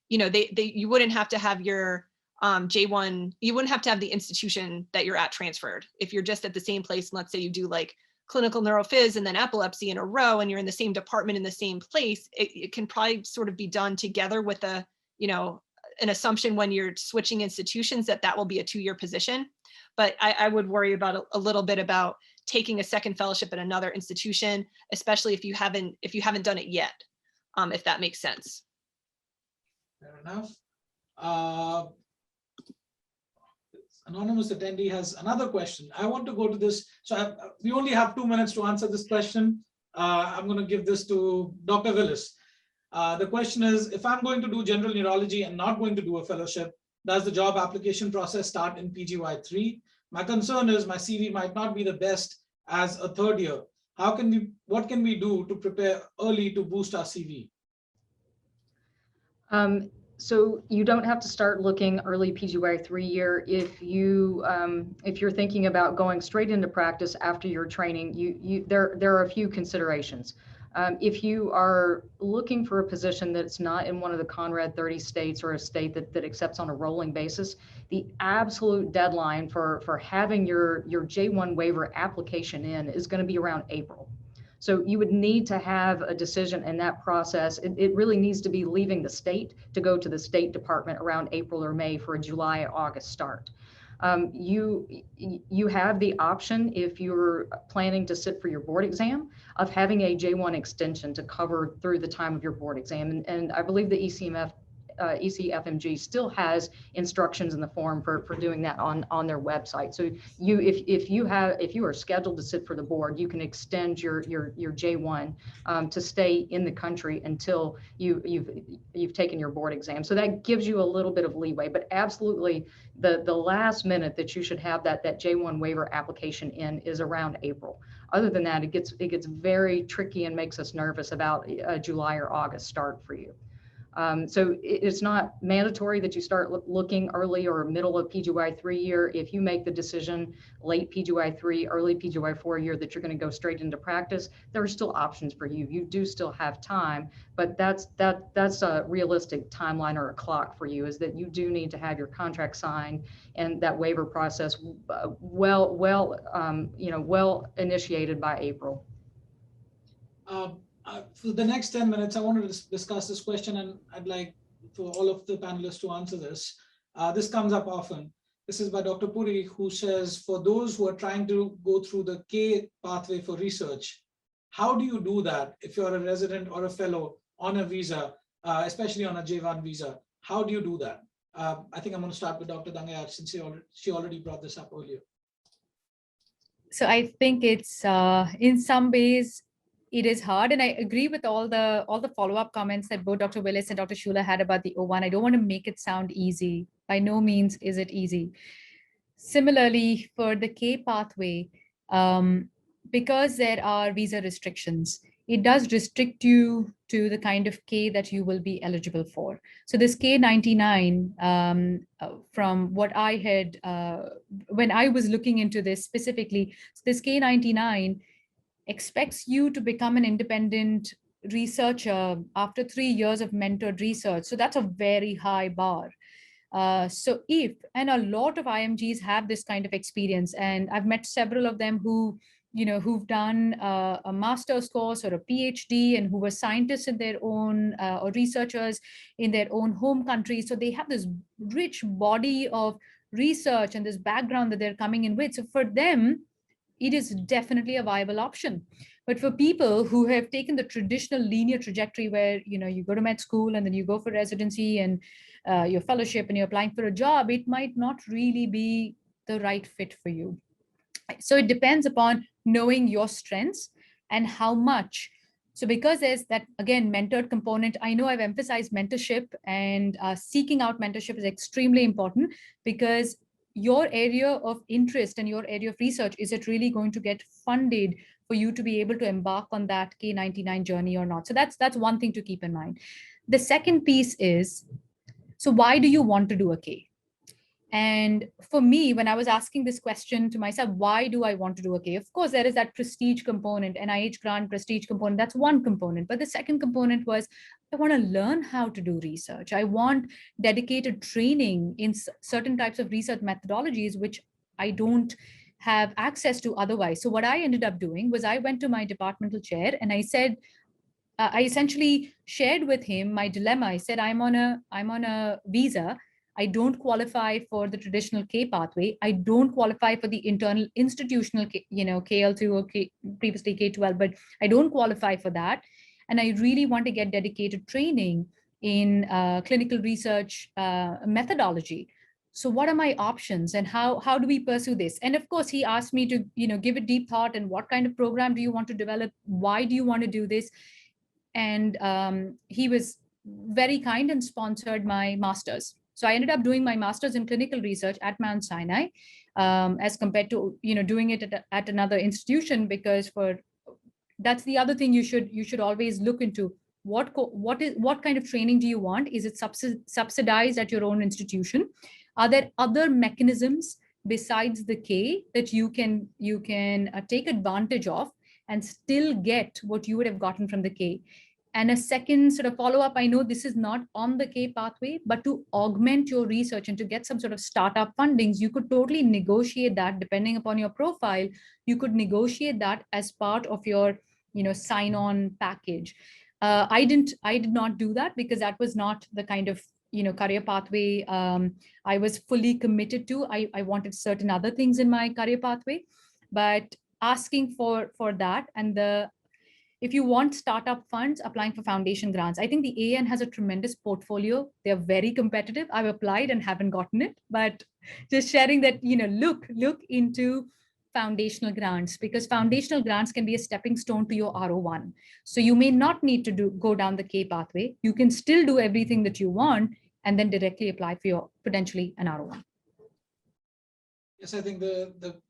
you wouldn't have to have your J1, you wouldn't have to have the institution that you're at transferred. If you're just at the same place, and let's say you do like clinical neurophys and then epilepsy in a row, and you're in the same department in the same place, it can probably sort of be done together with an assumption when you're switching institutions that will be a 2-year position. But I would worry about a little bit about taking a second fellowship at another institution, especially if you haven't done it yet, if that makes sense. Fair enough. Anonymous attendee has another question. I want to go to this. So we only have 2 minutes to answer this question. I'm going to give this to Dr. Willis. The question is, if I'm going to do general neurology and not going to do a fellowship, does the job application process start in PGY3? My concern is my CV might not be the best as a 3rd year. What can we do to prepare early to boost our CV? So you don't have to start looking early PGY3 year if you're thinking about going straight into practice after your training. There are a few considerations. If you are looking for a position that's not in one of the Conrad 30 states or a state that accepts on a rolling basis, the absolute deadline for having your J1 waiver application in is going to be around April. So you would need to have a decision in that process. It really needs to be leaving the state to go to the State Department around April or May for a July or August start. You have the option, if you're planning to sit for your board exam, of having a J1 extension to cover through the time of your board exam. And I believe the ECFMG still has instructions in the form for doing that on their website. So if you are scheduled to sit for the board, you can extend your J1 to stay in the country until you've taken your board exam. So that gives you a little bit of leeway, but absolutely the last minute that you should have that J1 waiver application in is around April. Other than that, it gets very tricky and makes us nervous about a July or August start for you. So it's not mandatory that you start looking early or middle of PGY3 year. If you make the decision late PGY3, early PGY4 year that you're going to go straight into practice, there are still options for you. You do still have time, but that's a realistic timeline or a clock for you, is that you do need to have your contract signed and that waiver process well initiated by April. For the next 10 minutes, I wanted to discuss this question, and I'd like for all of the panelists to answer this. This comes up often. This is by Dr. Puri, who says, for those who are trying to go through the K pathway for research, how do you do that if you're a resident or a fellow on a visa, especially on a J1 visa? How do you do that? I think I'm going to start with Dr. Dangayat, since she already brought this up earlier. So I think it's in some ways, it is hard, and I agree with all the follow-up comments that both Dr. Willis and Dr. Shula had about the O1. I don't want to make it sound easy. By no means is it easy. Similarly, for the K pathway, because there are visa restrictions, it does restrict you to the kind of K that you will be eligible for. So this K99, from what I had, when I was looking into this specifically, this K99 expects you to become an independent researcher after 3 years of mentored research. So that's a very high bar. So and a lot of IMGs have this kind of experience, and I've met several of them who've done a master's course or a PhD, and who were scientists in their own, or researchers in their own home country. So they have this rich body of research and this background that they're coming in with. So for them, it is definitely a viable option. But for people who have taken the traditional linear trajectory where, you go to med school and then you go for residency and your fellowship and you're applying for a job, it might not really be the right fit for you. So it depends upon knowing your strengths and how much. So because there's that, again, mentored component, I know I've emphasized mentorship, and seeking out mentorship is extremely important, because your area of interest and your area of research, is it really going to get funded for you to be able to embark on that K99 journey or not? So that's one thing to keep in mind. The second piece is, so why do you want to do a K? And for me, when I was asking this question to myself, why do I want to do a K? Of course, there is that prestige component, NIH grant prestige component. That's one component. But the second component was, I want to learn how to do research. I want dedicated training in certain types of research methodologies, which I don't have access to otherwise. So what I ended up doing was, I went to my departmental chair and I said, I essentially shared with him my dilemma. I said, I'm on a visa. I don't qualify for the traditional K pathway. I don't qualify for the internal institutional, KL2 or previously K12, but I don't qualify for that. And I really want to get dedicated training in clinical research methodology. So what are my options, and how do we pursue this? And of course, he asked me to, give it deep thought, and what kind of program do you want to develop? Why do you want to do this? And he was very kind and sponsored my master's. So I ended up doing my master's in clinical research at Mount Sinai, as compared to, doing it at another institution, because that's the other thing you should always look into. what kind of training do you want? Is it subsidized at your own institution? Are there other mechanisms besides the K that you can take advantage of and still get what you would have gotten from the K? And a second sort of follow-up, I know this is not on the K pathway, but to augment your research and to get some sort of startup fundings, you could totally negotiate that depending upon your profile. You could negotiate that as part of your, sign-on package. I did not do that because that was not the kind of, career pathway I was fully committed to. I wanted certain other things in my career pathway, but asking for that, and if you want startup funds, applying for foundation grants. I think the AN has a tremendous portfolio. They're very competitive. I've applied and haven't gotten it, but just sharing that, look into foundational grants, because foundational grants can be a stepping stone to your R01. So you may not need to go down the K pathway. You can still do everything that you want and then directly apply for your potentially an R01. Yes, I think the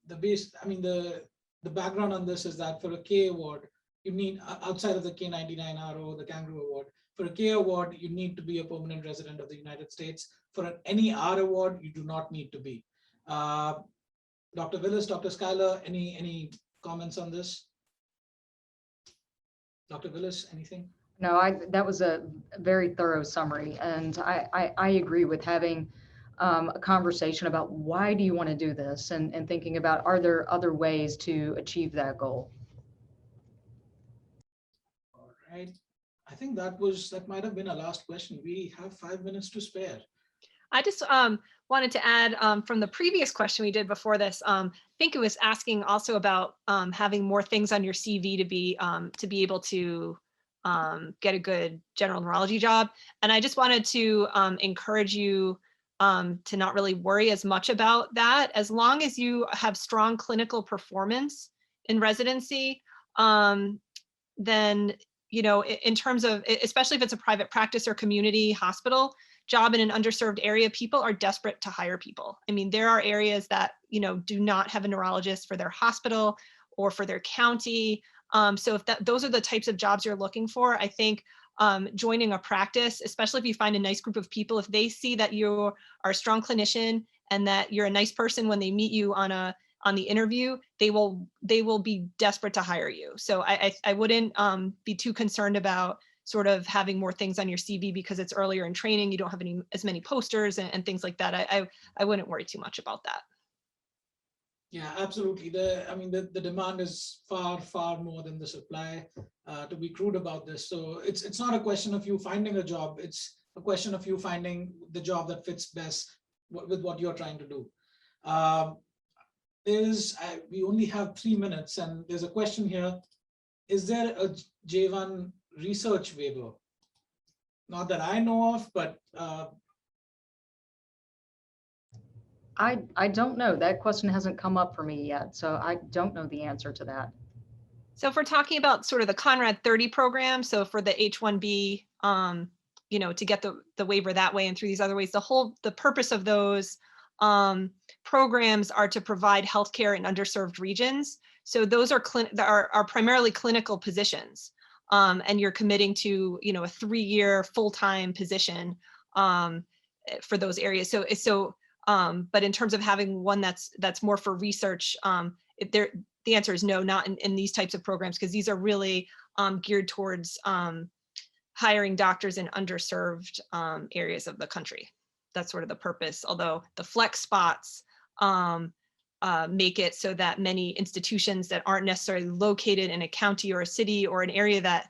background on this is that for a K award, you need, outside of the K99 RO, the Kangaroo Award, for a K award, you need to be a permanent resident of the United States. For any R award, you do not need to be. Dr. Willis, Dr. Schuyler, any comments on this? Dr. Willis, anything? No, that was a very thorough summary, and I agree with having a conversation about why do you want to do this, and thinking about, are there other ways to achieve that goal? All right. I think that might have been our last question. We have 5 minutes to spare. I just wanted to add from the previous question we did before this. I think it was asking also about having more things on your CV to be able to get a good general neurology job. And I just wanted to encourage you to not really worry as much about that. As long as you have strong clinical performance in residency, then, in terms of, especially if it's a private practice or community hospital job in an underserved area, people are desperate to hire people. I mean, there are areas that, do not have a neurologist for their hospital or for their county. So if those are the types of jobs you're looking for, I think joining a practice, especially if you find a nice group of people, if they see that you are a strong clinician and that you're a nice person when they meet you on the interview, they will be desperate to hire you. So I wouldn't be too concerned about sort of having more things on your CV because it's earlier in training, you don't have as many posters and things like that. I wouldn't worry too much about that. Yeah, absolutely. The demand is far more than the supply, to be crude about this. So it's not a question of you finding a job. It's a question of you finding the job that fits best with what you're trying to do. We only have 3 minutes, and there's a question here. Is there a J1 research waiver? Not that I know of, but I don't know. That question hasn't come up for me yet, so I don't know the answer to that. So if we're talking about sort of the Conrad 30 program, so for the H1B, to get the waiver that way and through these other ways, the purpose of those programs are to provide healthcare in underserved regions. So those are primarily clinical positions, and you're committing to a 3-year full-time position for those areas. So but in terms of having one that's more for research, the answer is no, not in these types of programs, because these are really geared towards hiring doctors in underserved areas of the country. That's sort of the purpose, although the flex spots make it so that many institutions that aren't necessarily located in a county or a city or an area that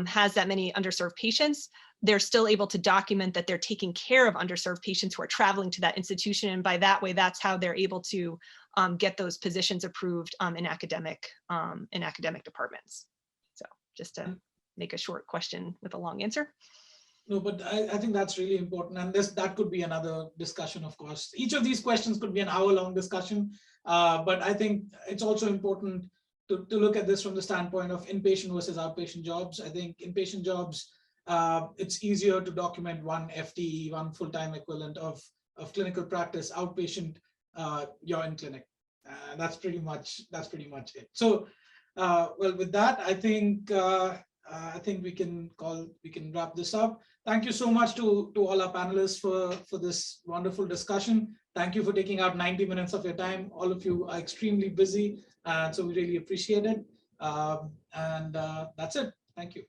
has that many underserved patients, they're still able to document that they're taking care of underserved patients who are traveling to that institution. And by that way, that's how they're able to get those positions approved in academic departments. So just to make a short question with a long answer. No, but I think that's really important. And that could be another discussion, of course. Each of these questions could be an hour-long discussion. But I think it's also important to look at this from the standpoint of inpatient versus outpatient jobs. I think inpatient jobs, it's easier to document one FTE, one full-time equivalent of clinical practice. Outpatient, you're in clinic. That's pretty much it. So, well, with that, I think I think we can wrap this up. Thank you so much to all our panelists for this wonderful discussion. Thank you for taking out 90 minutes of your time. All of you are extremely busy, so we really appreciate it. And that's it. Thank you.